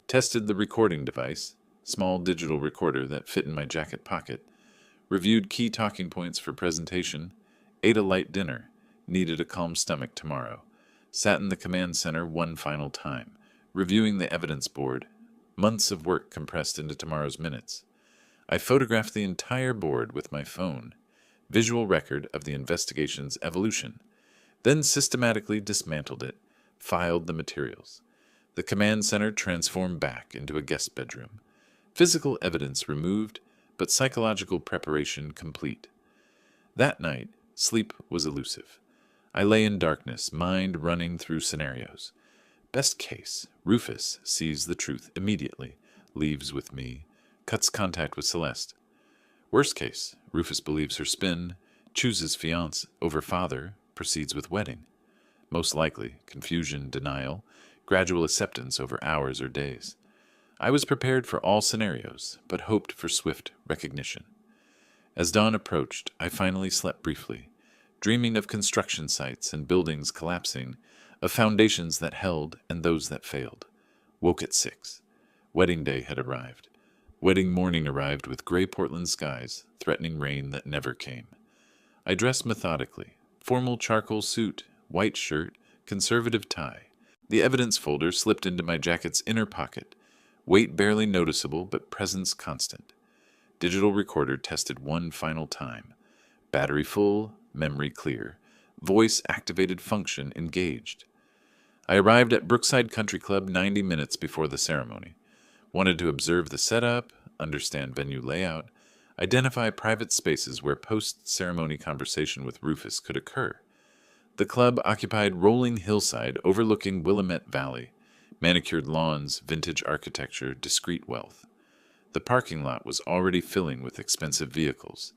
tested the recording device, small digital recorder that fit in my jacket pocket, reviewed key talking points for presentation, ate a light dinner, needed a calm stomach tomorrow, sat in the command center one final time, reviewing the evidence board, months of work compressed into tomorrow's minutes. I photographed the entire board with my phone, visual record of the investigation's evolution, then systematically dismantled it, filed the materials. The command center transformed back into a guest bedroom. Physical evidence removed, but psychological preparation complete. That night, sleep was elusive. I lay in darkness, mind running through scenarios. Best case, Rufus sees the truth immediately, leaves with me, cuts contact with Celeste. Worst case, Rufus believes her spin, chooses fiancé over father, proceeds with wedding. Most likely, confusion, denial, gradual acceptance over hours or days. I was prepared for all scenarios, but hoped for swift recognition. As dawn approached, I finally slept briefly, dreaming of construction sites and buildings collapsing, of foundations that held and those that failed. Woke at 6. Wedding day had arrived. Wedding morning arrived with gray Portland skies, threatening rain that never came. I dressed methodically. Formal charcoal suit, white shirt, conservative tie. The evidence folder slipped into my jacket's inner pocket. Weight barely noticeable, but presence constant. Digital recorder tested one final time. Battery full, memory clear. Voice activated function engaged. I arrived at Brookside Country Club 90 minutes before the ceremony. Wanted to observe the setup, understand venue layout, identify private spaces where post-ceremony conversation with Rufus could occur. The club occupied rolling hillside overlooking Willamette Valley, manicured lawns, vintage architecture, discreet wealth. The parking lot was already filling with expensive vehicles.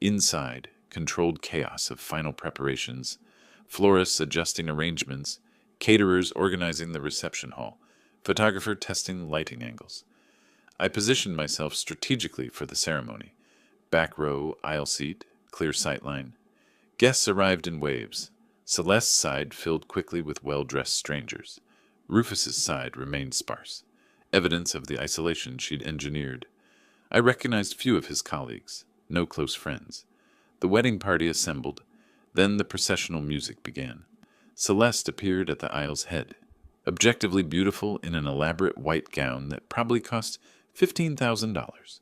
Inside, controlled chaos of final preparations, florists adjusting arrangements, caterers organizing the reception hall, photographer testing lighting angles. I positioned myself strategically for the ceremony. Back row, aisle seat, clear sightline. Guests arrived in waves. Celeste's side filled quickly with well-dressed strangers. Rufus's side remained sparse, evidence of the isolation she'd engineered. I recognized few of his colleagues, no close friends. The wedding party assembled, then the processional music began. Celeste appeared at the aisle's head, objectively beautiful in an elaborate white gown that probably cost $15,000.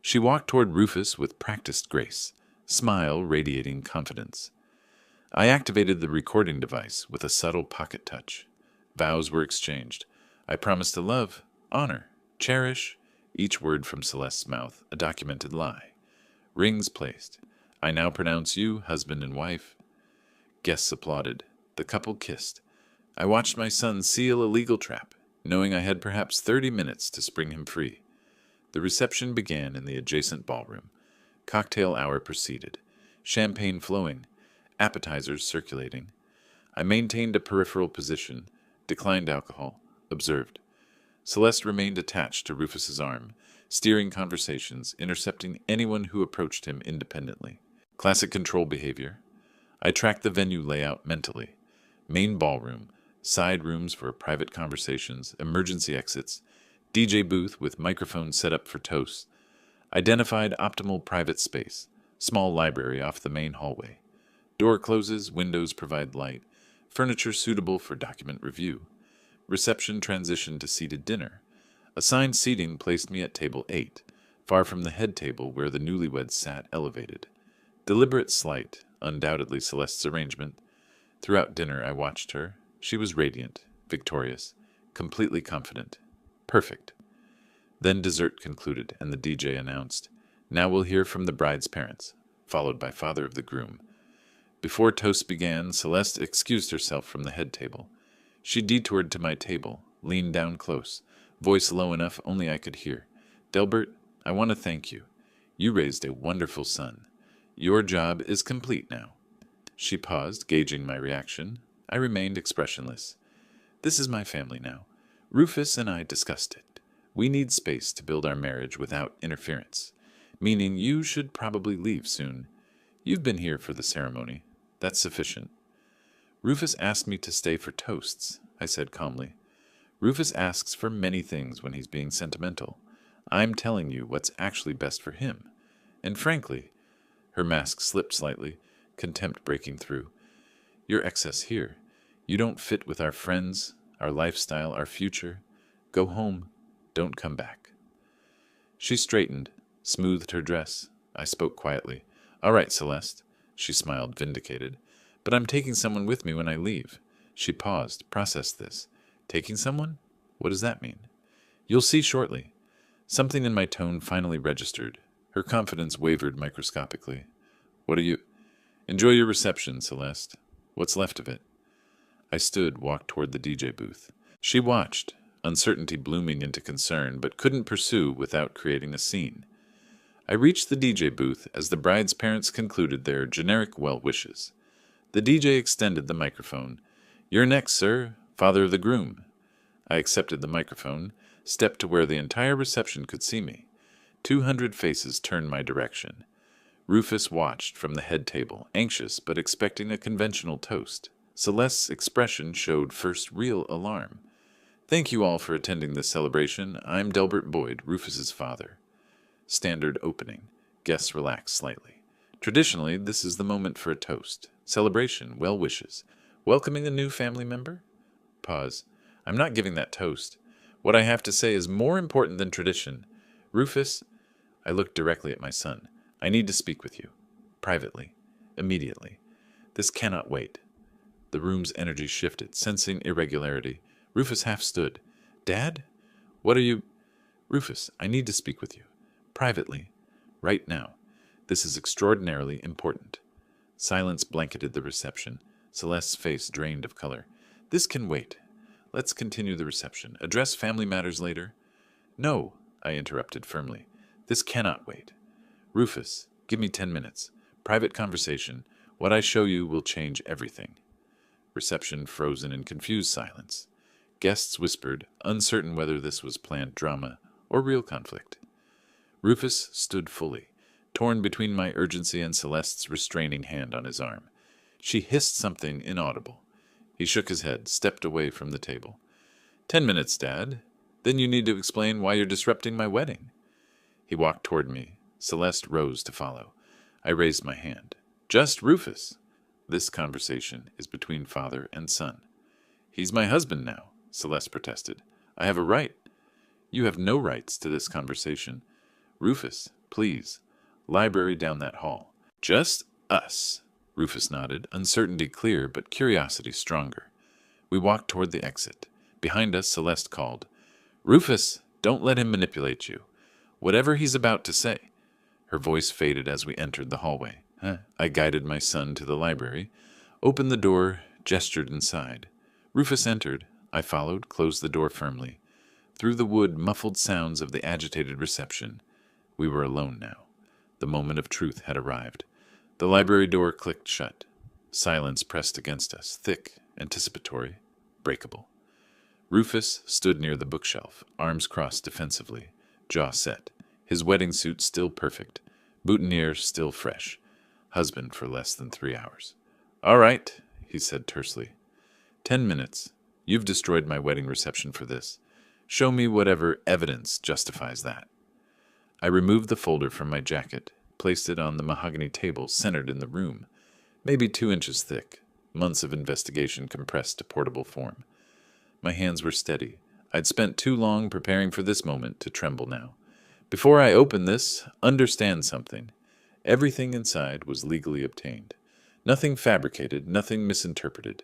She walked toward Rufus with practiced grace, smile radiating confidence. I activated the recording device with a subtle pocket touch. Vows were exchanged. I promised to love, honor, cherish, each word from Celeste's mouth, a documented lie. Rings placed. I now pronounce you husband and wife. Guests applauded. The couple kissed. I watched my son seal a legal trap, knowing I had perhaps 30 minutes to spring him free. The reception began in the adjacent ballroom. Cocktail hour proceeded. Champagne flowing, appetizers circulating. I maintained a peripheral position, declined alcohol, observed. Celeste remained attached to Rufus's arm, steering conversations, intercepting anyone who approached him independently. Classic control behavior. I tracked the venue layout mentally. Main ballroom, side rooms for private conversations, emergency exits, DJ booth with microphone set up for toasts. Identified optimal private space, small library off the main hallway. Door closes, windows provide light, furniture suitable for document review. Reception transitioned to seated dinner. Assigned seating placed me at table 8, far from the head table where the newlyweds sat elevated. Deliberate slight, undoubtedly Celeste's arrangement. Throughout dinner I watched her. She was radiant, victorious, completely confident. Perfect. Then dessert concluded, and the DJ announced, "Now we'll hear from the bride's parents," followed by father of the groom. Before toast began, Celeste excused herself from the head table. She detoured to my table, leaned down close, voice low enough only I could hear. "Delbert, I want to thank you. You raised a wonderful son. Your job is complete now." She paused, gauging my reaction. I remained expressionless. "This is my family now. Rufus and I discussed it. We need space to build our marriage without interference, meaning you should probably leave soon. You've been here for the ceremony. That's sufficient." "Rufus asked me to stay for toasts," I said calmly. "Rufus asks for many things when he's being sentimental. I'm telling you what's actually best for him. And frankly," her mask slipped slightly, contempt breaking through, "you're excess here. You don't fit with our friends, our lifestyle, our future. Go home. Don't come back." She straightened, smoothed her dress. I spoke quietly. "All right, Celeste." She smiled, vindicated. "But I'm taking someone with me when I leave." She paused, processed this. "Taking someone? What does that mean?" "You'll see shortly." Something in my tone finally registered. Her confidence wavered microscopically. "What are you—" "Enjoy your reception, Celeste. What's left of it." I stood, walked toward the DJ booth. She watched, uncertainty blooming into concern, but couldn't pursue without creating a scene. I reached the DJ booth as the bride's parents concluded their generic well wishes. The DJ extended the microphone. "You're next, sir, father of the groom." I accepted the microphone, stepped to where the entire reception could see me. 200 faces turned my direction. Rufus watched from the head table, anxious but expecting a conventional toast. Celeste's expression showed first real alarm. "Thank you all for attending this celebration. I'm Delbert Boyd, Rufus's father." Standard opening. Guests relaxed slightly. Traditionally, this is the moment for a toast, celebration, well wishes. Welcoming a new family member? Pause. "I'm not giving that toast. What I have to say is more important than tradition. Rufus," I looked directly at my son, "I need to speak with you. Privately. Immediately. This cannot wait." The room's energy shifted, sensing irregularity. Rufus half stood. "Dad? What are you—" "Rufus, I need to speak with you. Privately. Right now. This is extraordinarily important." Silence blanketed the reception. Celeste's face drained of color. This can wait. Let's continue the reception. Address family matters later. No, I interrupted firmly. This cannot wait. Rufus, give me 10 minutes. Private conversation. What I show you will change everything. Reception frozen in confused silence. Guests whispered, uncertain whether this was planned drama or real conflict. Rufus stood fully, torn between my urgency and Celeste's restraining hand on his arm. She hissed something inaudible. He shook his head, stepped away from the table. 10 minutes, Dad. Then you need to explain why you're disrupting my wedding. He walked toward me. Celeste rose to follow. I raised my hand. Just Rufus. This conversation is between father and son. He's my husband now, Celeste protested. I have a right. You have no rights to this conversation. Rufus, please. Library down that hall. Just us. Rufus nodded, uncertainty clear but curiosity stronger. We walked toward the exit. Behind us, Celeste called. Rufus, don't let him manipulate you. Whatever he's about to say. Her voice faded as we entered the hallway. I guided my son to the library, opened the door, gestured inside. Rufus entered. I followed, closed the door firmly. Through the wood, muffled sounds of the agitated reception. We were alone now. The moment of truth had arrived. The library door clicked shut. Silence pressed against us, thick, anticipatory, breakable. Rufus stood near the bookshelf, arms crossed defensively, jaw set, his wedding suit still perfect, boutonniere still fresh, husband for less than 3 hours. All right, he said tersely. 10 minutes. You've destroyed my wedding reception for this. Show me whatever evidence justifies that. I removed the folder from my jacket, placed it on the mahogany table centered in the room, maybe 2 inches thick, months of investigation compressed to portable form. My hands were steady. I'd spent too long preparing for this moment to tremble now. Before I open this, understand something. Everything inside was legally obtained. Nothing fabricated, nothing misinterpreted.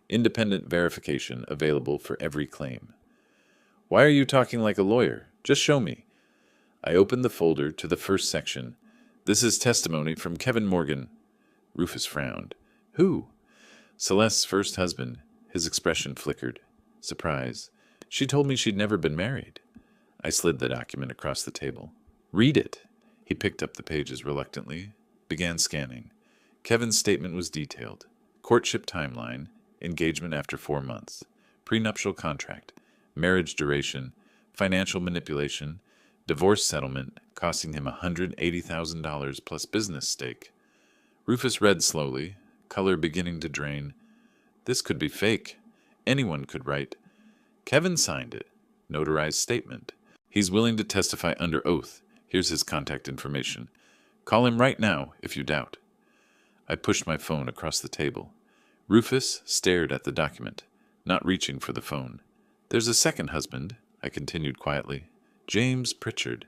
Independent verification available for every claim. Why are you talking like a lawyer? Just show me. I opened the folder to the first section. This is testimony from Kevin Morgan. Rufus frowned. Who? Celeste's first husband. His expression flickered. Surprise. She told me she'd never been married. I slid the document across the table. Read it. He picked up the pages reluctantly, began scanning. Kevin's statement was detailed. Courtship timeline, engagement after 4 months, prenuptial contract, marriage duration, financial manipulation, divorce settlement costing him $180,000 plus business stake. Rufus read slowly, color beginning to drain. This could be fake. Anyone could write. Kevin signed it. Notarized statement. He's willing to testify under oath. Here's his contact information. Call him right now if you doubt. I pushed my phone across the table. Rufus stared at the document, not reaching for the phone. There's a second husband, I continued quietly. James Pritchard.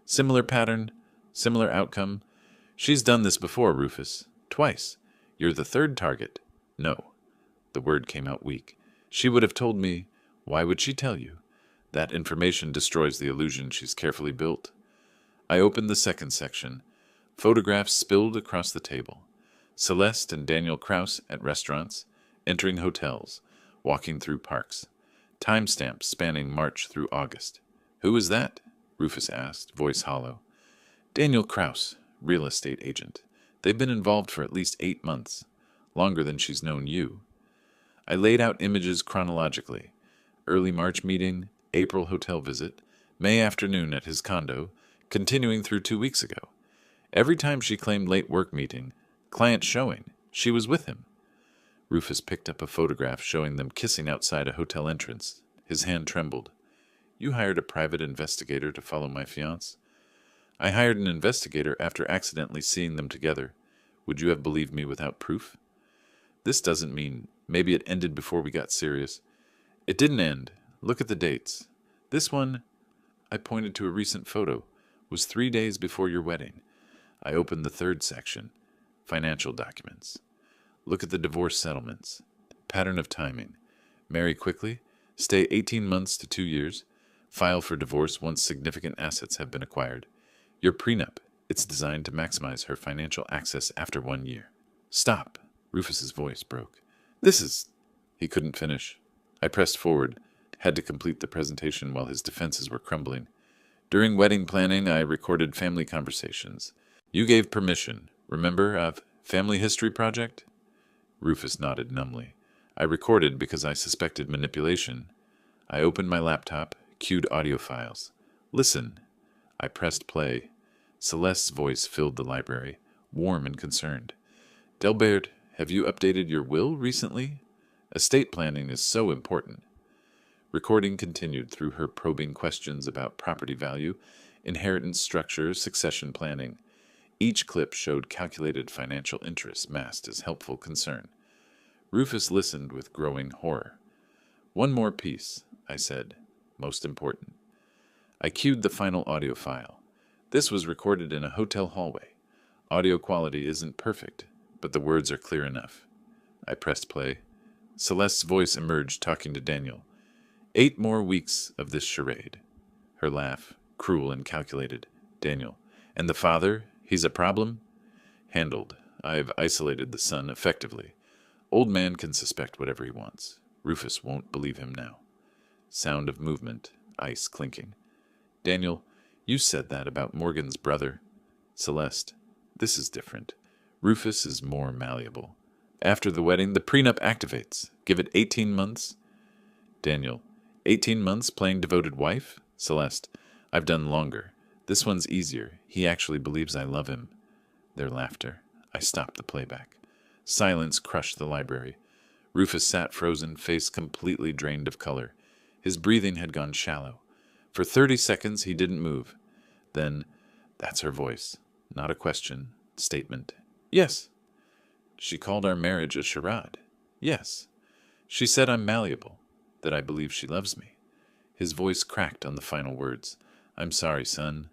Similar pattern, similar outcome. She's done this before, Rufus. Twice. You're the third target. No. The word came out weak. She would have told me. Why would she tell you? That information destroys the illusion she's carefully built. I opened the second section. Photographs spilled across the table. Celeste and Daniel Kraus at restaurants, entering hotels, walking through parks. Timestamps spanning March through August. Who is that? Rufus asked, voice hollow. Daniel Kraus, real estate agent. They've been involved for at least 8 months, longer than she's known you. I laid out images chronologically. Early March meeting, April hotel visit, May afternoon at his condo, continuing through 2 weeks ago. Every time she claimed late work meeting, client showing, she was with him. Rufus picked up a photograph showing them kissing outside a hotel entrance. His hand trembled. You hired a private investigator to follow my fiancé? I hired an investigator after accidentally seeing them together. Would you have believed me without proof? This doesn't mean maybe it ended before we got serious. It didn't end. Look at the dates. This one, I pointed to a recent photo, was 3 days before your wedding. I opened the third section, financial documents. Look at the divorce settlements. Pattern of timing. Marry quickly, stay 18 months to 2 years, file for divorce once significant assets have been acquired. Your prenup, it's designed to maximize her financial access after 1 year. Stop, Rufus's voice broke. This is... He couldn't finish. I pressed forward, had to complete the presentation while his defenses were crumbling. During wedding planning, I recorded family conversations. You gave permission, remember, of Family History Project? Rufus nodded numbly. I recorded because I suspected manipulation. I opened my laptop, cued audio files. Listen. I pressed play. Celeste's voice filled the library, warm and concerned. Delbert, have you updated your will recently? Estate planning is so important. Recording continued through her probing questions about property value, inheritance structure, succession planning. Each clip showed calculated financial interests masked as helpful concern. Rufus listened with growing horror. One more piece, I said. Most important. I cued the final audio file. This was recorded in a hotel hallway. Audio quality isn't perfect, but the words are clear enough. I pressed play. Celeste's voice emerged, talking to Daniel. 8 more weeks of this charade. Her laugh, cruel and calculated. Daniel. And the father? He's a problem? Handled. I've isolated the son effectively. Old man can suspect whatever he wants. Rufus won't believe him now. Sound of movement, ice clinking. Daniel, you said that about Morgan's brother. Celeste, this is different. Rufus is more malleable. After the wedding, the prenup activates. Give it 18 months. Daniel, 18 months playing devoted wife? Celeste, I've done longer. This one's easier. He actually believes I love him. Their laughter. I stopped the playback. Silence crushed the library. Rufus sat frozen, face completely drained of color. His breathing had gone shallow. For 30 seconds, he didn't move. Then, that's her voice. Not a question. Statement. Yes. She called our marriage a charade. Yes. She said I'm malleable, that I believe she loves me. His voice cracked on the final words. I'm sorry, son.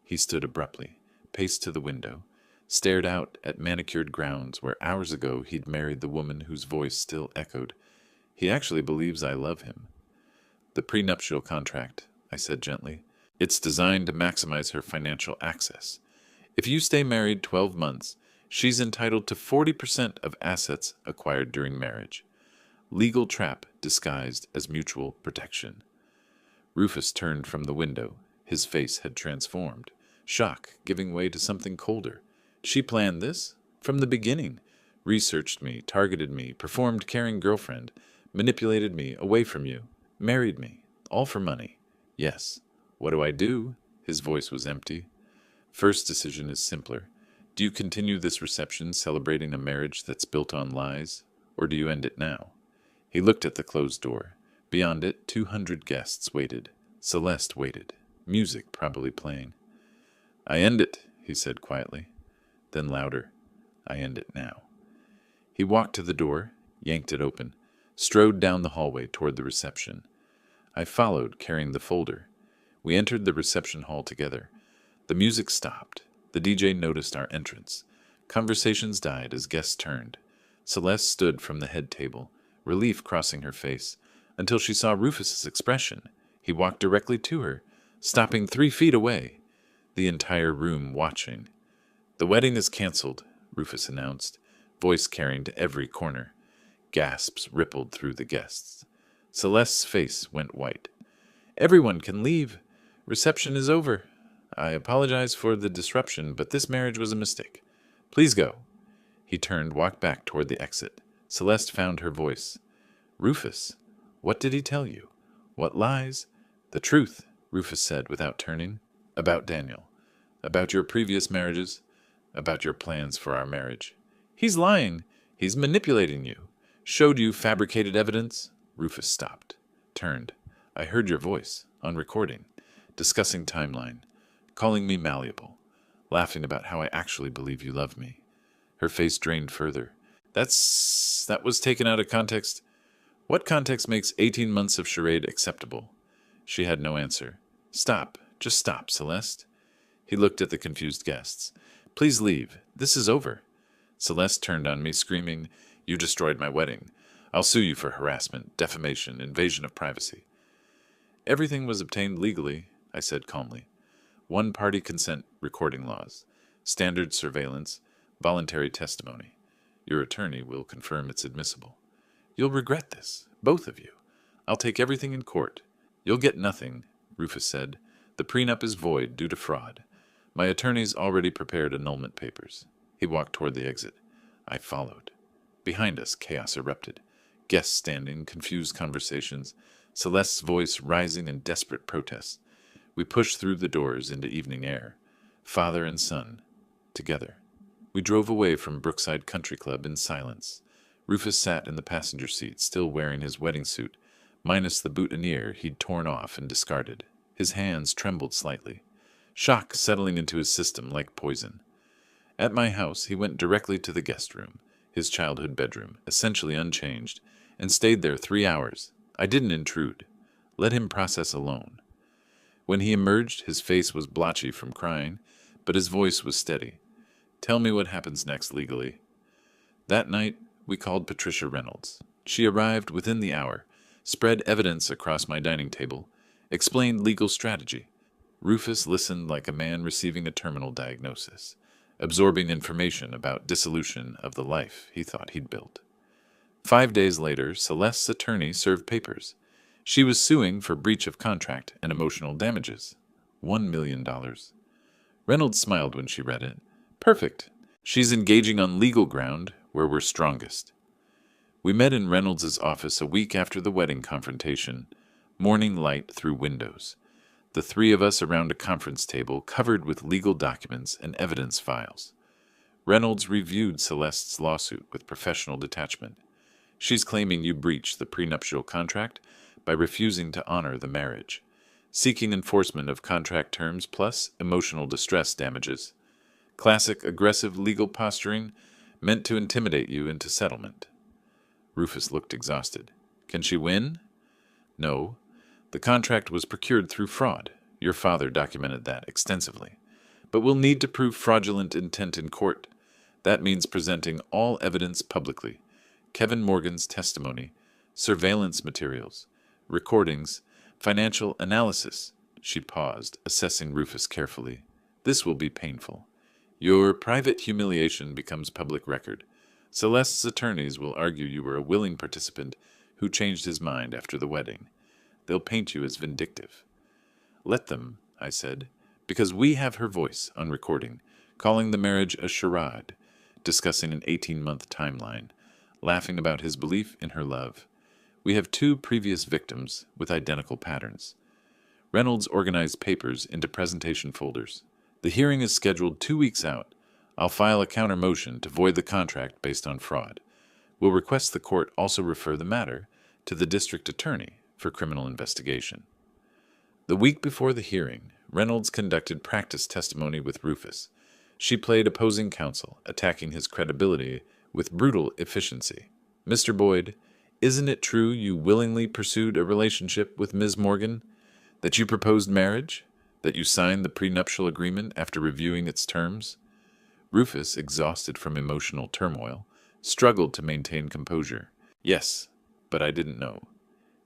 He stood abruptly, paced to the window, stared out at manicured grounds where hours ago he'd married the woman whose voice still echoed. He actually believes I love him. The prenuptial contract, I said gently. It's designed to maximize her financial access. If you stay married 12 months, she's entitled to 40% of assets acquired during marriage. Legal trap disguised as mutual protection. Rufus turned from the window. His face had transformed, shock giving way to something colder. She planned this from the beginning. Researched me, targeted me, performed caring girlfriend, manipulated me away from you, married me, all for money. Yes. What do I do? His voice was empty. First decision is simpler. Do you continue this reception celebrating a marriage that's built on lies, or do you end it now? He looked at the closed door. Beyond it, 200 guests waited. Celeste waited. Music probably playing. I end it, he said quietly. Then louder. I end it now. He walked to the door, yanked it open, strode down the hallway toward the reception. I followed, carrying the folder. We entered the reception hall together. The music stopped. The DJ noticed our entrance. Conversations died as guests turned. Celeste stood from the head table, relief crossing her face, until she saw Rufus's expression. He walked directly to her, stopping 3 feet away, the entire room watching. The wedding is canceled, Rufus announced, voice carrying to every corner. Gasps rippled through the guests. Celeste's face went white. Everyone can leave. Reception is over. I apologize for the disruption, but this marriage was a mistake. Please go. He turned, walked back toward the exit. Celeste found her voice. Rufus, what did he tell you? What lies? The truth, Rufus said without turning. About Daniel. About your previous marriages. About your plans for our marriage. He's lying. He's manipulating you. Showed you fabricated evidence. Rufus stopped. Turned. I heard your voice, on recording, discussing timeline, calling me malleable, laughing about how I actually believe you love me. Her face drained further. That was taken out of context. What context makes 18 months of charade acceptable? She had no answer. Stop. Just stop, Celeste. He looked at the confused guests. Please leave. This is over. Celeste turned on me, screaming, You destroyed my wedding. I'll sue you for harassment, defamation, invasion of privacy. Everything was obtained legally, I said calmly. One-party consent recording laws, standard surveillance, voluntary testimony. Your attorney will confirm it's admissible. You'll regret this, both of you. I'll take everything in court. You'll get nothing, Rufus said. The prenup is void due to fraud. My attorneys already prepared annulment papers. He walked toward the exit. I followed. Behind us, chaos erupted. Guests standing, confused conversations, Celeste's voice rising in desperate protest. We pushed through the doors into evening air, father and son, together. We drove away from Brookside Country Club in silence. Rufus sat in the passenger seat, still wearing his wedding suit, minus the boutonniere he'd torn off and discarded. His hands trembled slightly, shock settling into his system like poison. At my house, he went directly to the guest room, his childhood bedroom, essentially unchanged, and stayed there 3 hours. I didn't intrude. Let him process alone. When he emerged, his face was blotchy from crying, but his voice was steady. Tell me what happens next legally. That night, we called Patricia Reynolds. She arrived within the hour, spread evidence across my dining table, explained legal strategy. Rufus listened like a man receiving a terminal diagnosis, absorbing information about dissolution of the life he thought he'd built. 5 days later, Celeste's attorney served papers. She was suing for breach of contract and emotional damages. $1 million. Reynolds smiled when she read it. Perfect. She's engaging on legal ground where we're strongest. We met in Reynolds' office a week after the wedding confrontation, morning light through windows. The three of us around a conference table covered with legal documents and evidence files. Reynolds reviewed Celeste's lawsuit with professional detachment. She's claiming you breached the prenuptial contract by refusing to honor the marriage, seeking enforcement of contract terms plus emotional distress damages. Classic aggressive legal posturing meant to intimidate you into settlement. Rufus looked exhausted. Can she win? No. The contract was procured through fraud. Your father documented that extensively. But we'll need to prove fraudulent intent in court. That means presenting all evidence publicly. Kevin Morgan's testimony, surveillance materials, recordings, financial analysis. She paused, assessing Rufus carefully. This will be painful. Your private humiliation becomes public record. Celeste's attorneys will argue you were a willing participant who changed his mind after the wedding. They'll paint you as vindictive. Let them, I said, because we have her voice on recording, calling the marriage a charade, discussing an 18-month timeline, laughing about his belief in her love. We have 2 previous victims with identical patterns. Reynolds organized papers into presentation folders. The hearing is scheduled 2 weeks out. I'll file a counter motion to void the contract based on fraud. We'll request the court also refer the matter to the district attorney for criminal investigation. The week before the hearing, Reynolds conducted practice testimony with Rufus. She played opposing counsel, attacking his credibility with brutal efficiency. Mr. Boyd, isn't it true you willingly pursued a relationship with Ms. Morgan? That you proposed marriage? That you signed the prenuptial agreement after reviewing its terms? Rufus, exhausted from emotional turmoil, struggled to maintain composure. Yes, but I didn't know.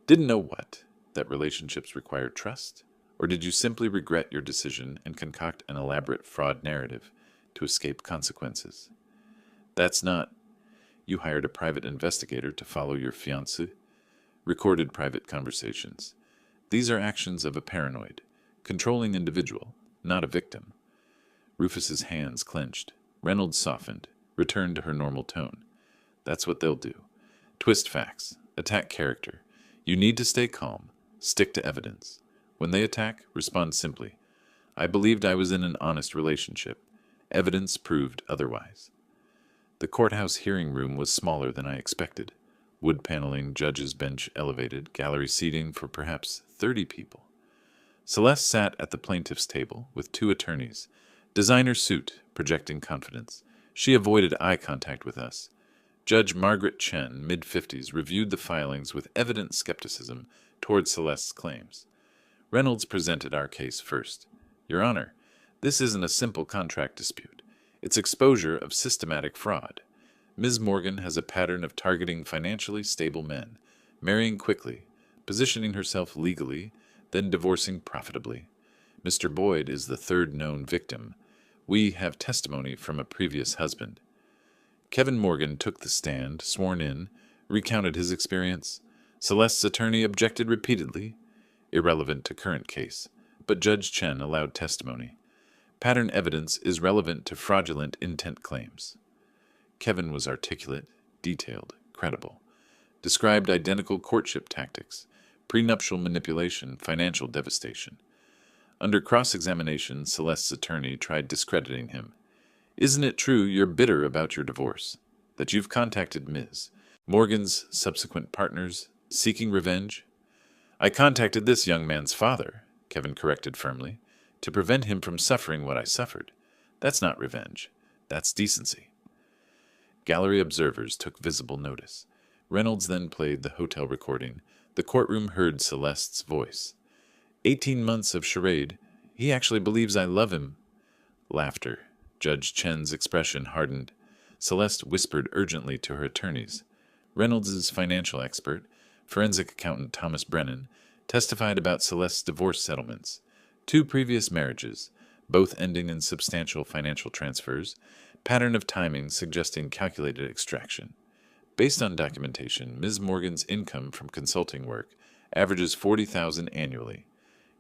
Didn't know what? That relationships require trust? Or did you simply regret your decision and concoct an elaborate fraud narrative to escape consequences? That's not... You hired a private investigator to follow your fiancé, recorded private conversations. These are actions of a paranoid, controlling individual, not a victim. Rufus's hands clenched. Reynolds softened, returned to her normal tone. That's what they'll do. Twist facts, attack character. You need to stay calm, stick to evidence. When they attack, respond simply. I believed I was in an honest relationship. Evidence proved otherwise. The courthouse hearing room was smaller than I expected. Wood paneling, judge's bench elevated, gallery seating for perhaps 30 people. Celeste sat at the plaintiff's table with 2 attorneys. Designer suit, projecting confidence. She avoided eye contact with us. Judge Margaret Chen, mid-50s, reviewed the filings with evident skepticism toward Celeste's claims. Reynolds presented our case first. Your Honor, this isn't a simple contract dispute. It's exposure of systematic fraud. Ms. Morgan has a pattern of targeting financially stable men, marrying quickly, positioning herself legally, then divorcing profitably. Mr. Boyd is the 3rd known victim. We have testimony from a previous husband. Kevin Morgan took the stand, sworn in, recounted his experience. Celeste's attorney objected repeatedly, irrelevant to current case, but Judge Chen allowed testimony. Pattern evidence is relevant to fraudulent intent claims. Kevin was articulate, detailed, credible. Described identical courtship tactics, prenuptial manipulation, financial devastation. Under cross-examination, Celeste's attorney tried discrediting him. Isn't it true you're bitter about your divorce? That you've contacted Ms. Morgan's subsequent partners, seeking revenge? I contacted this young man's father, Kevin corrected firmly, to prevent him from suffering what I suffered. That's not revenge. That's decency. Gallery observers took visible notice. Reynolds then played the hotel recording. The courtroom heard Celeste's voice. 18 months of charade. He actually believes I love him. Laughter. Judge Chen's expression hardened. Celeste whispered urgently to her attorneys. Reynolds' financial expert, forensic accountant Thomas Brennan, testified about Celeste's divorce settlements. 2 previous marriages, both ending in substantial financial transfers, pattern of timing suggesting calculated extraction. Based on documentation, Ms. Morgan's income from consulting work averages $40,000 annually,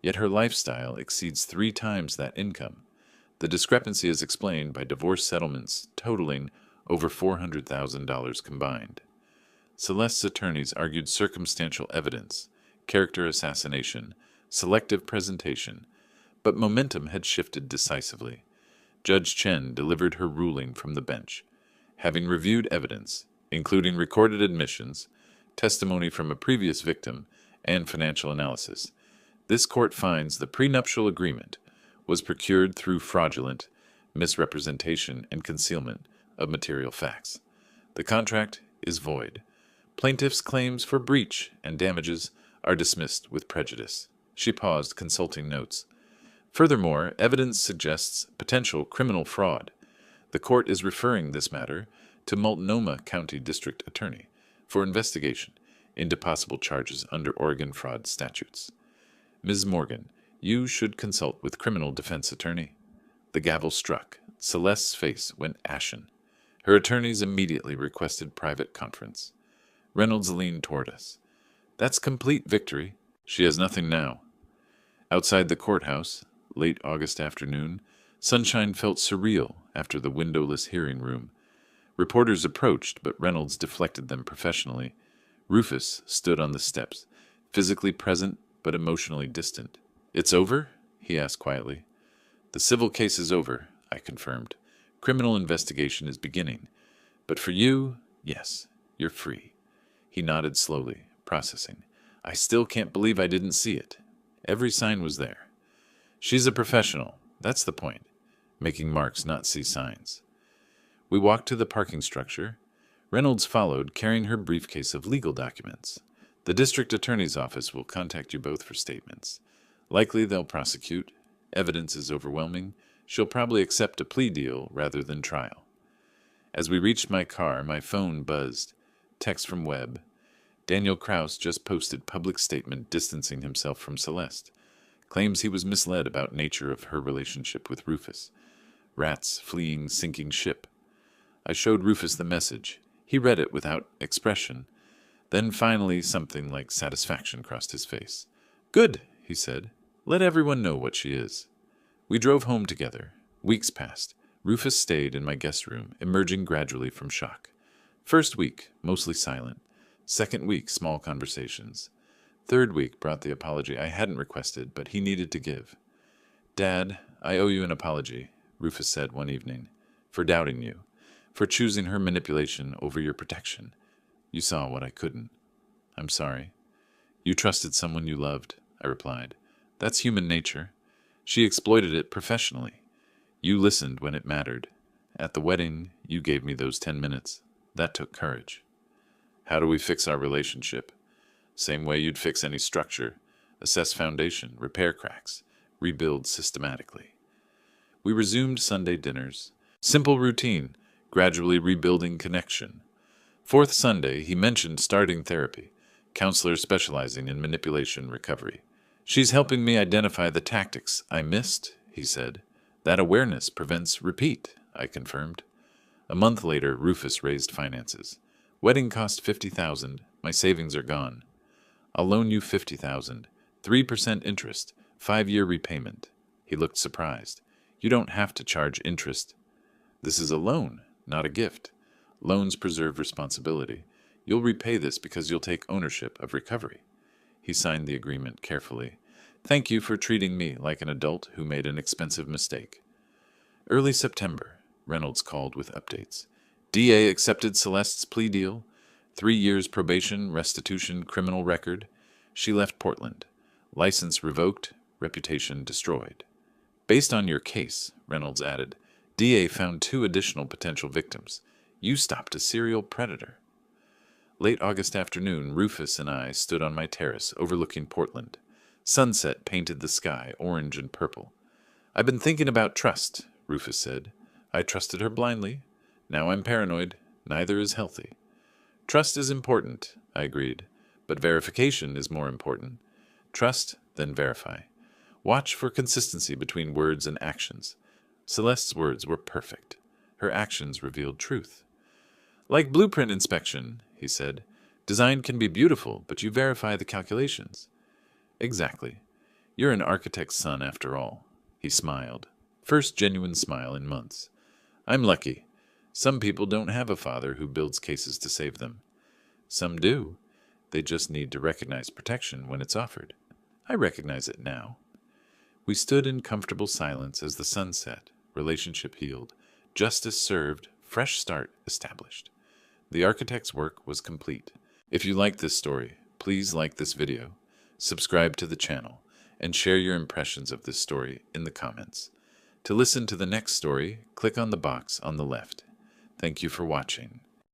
yet her lifestyle exceeds 3 times that income. The discrepancy is explained by divorce settlements totaling over $400,000 combined. Celeste's attorneys argued circumstantial evidence, character assassination, selective presentation, but momentum had shifted decisively. Judge Chen delivered her ruling from the bench. Having reviewed evidence, including recorded admissions, testimony from a previous victim, and financial analysis, this court finds the prenuptial agreement was procured through fraudulent misrepresentation and concealment of material facts. The contract is void. Plaintiff's claims for breach and damages are dismissed with prejudice. She paused, consulting notes. Furthermore, evidence suggests potential criminal fraud. The court is referring this matter to Multnomah County District Attorney for investigation into possible charges under Oregon fraud statutes. Ms. Morgan, you should consult with criminal defense attorney. The gavel struck. Celeste's face went ashen. Her attorneys immediately requested private conference. Reynolds leaned toward us. That's complete victory. She has nothing now. Outside the courthouse, late August afternoon, sunshine felt surreal after the windowless hearing room. Reporters approached, but Reynolds deflected them professionally. Rufus stood on the steps, physically present but emotionally distant. It's over? He asked quietly. The civil case is over, I confirmed. Criminal investigation is beginning. But for you, yes, you're free. He nodded slowly, processing. I still can't believe I didn't see it. Every sign was there. She's a professional. That's the point. Making marks, not see signs. We walked to the parking structure. Reynolds followed, carrying her briefcase of legal documents. The district attorney's office will contact you both for statements. Likely they'll prosecute. Evidence is overwhelming. She'll probably accept a plea deal rather than trial. As we reached my car, my phone buzzed. Text from Webb. Daniel Kraus just posted public statement distancing himself from Celeste. Claims he was misled about nature of her relationship with Rufus. Rats fleeing sinking ship. I showed Rufus the message. He read it without expression. Then finally something like satisfaction crossed his face. Good, he said. Let everyone know what she is. We drove home together. Weeks passed. Rufus stayed in my guest room, emerging gradually from shock. First week, mostly silent. Second week, small conversations. Third week brought the apology I hadn't requested, but he needed to give. Dad, I owe you an apology, Rufus said one evening, for doubting you, for choosing her manipulation over your protection. You saw what I couldn't. I'm sorry. You trusted someone you loved, I replied. That's human nature. She exploited it professionally. You listened when it mattered. At the wedding, you gave me those 10 minutes. That took courage. How do we fix our relationship? Same way you'd fix any structure. Assess foundation, repair cracks, rebuild systematically. We resumed Sunday dinners. Simple routine, gradually rebuilding connection. Fourth Sunday, he mentioned starting therapy, counselor specializing in manipulation recovery. She's helping me identify the tactics I missed, he said. That awareness prevents repeat, I confirmed. A month later, Rufus raised finances. Wedding cost 50,000. My savings are gone. I'll loan you 50,000. 3% interest. 5-year repayment. He looked surprised. You don't have to charge interest. This is a loan, not a gift. Loans preserve responsibility. You'll repay this because you'll take ownership of recovery. He signed the agreement carefully. Thank you for treating me like an adult who made an expensive mistake. Early September, Reynolds called with updates. DA accepted Celeste's plea deal. 3 years probation, restitution, criminal record. She left Portland. License revoked, reputation destroyed. Based on your case, Reynolds added, DA found 2 additional potential victims. You stopped a serial predator. Late August afternoon, Rufus and I stood on my terrace overlooking Portland. Sunset painted the sky orange and purple. I've been thinking about trust, Rufus said. I trusted her blindly. Now I'm paranoid. Neither is healthy. Trust is important, I agreed, but verification is more important. Trust, then verify. Watch for consistency between words and actions. Celeste's words were perfect. Her actions revealed truth. Like blueprint inspection, he said, design can be beautiful, but you verify the calculations. Exactly. You're an architect's son after all. He smiled. First genuine smile in months. I'm lucky. Some people don't have a father who builds cases to save them. Some do. They just need to recognize protection when it's offered. I recognize it now. We stood in comfortable silence as the sun set, relationship healed, justice served, fresh start established. The architect's work was complete. If you like this story, please like this video, subscribe to the channel, and share your impressions of this story in the comments. To listen to the next story, click on the box on the left. Thank you for watching.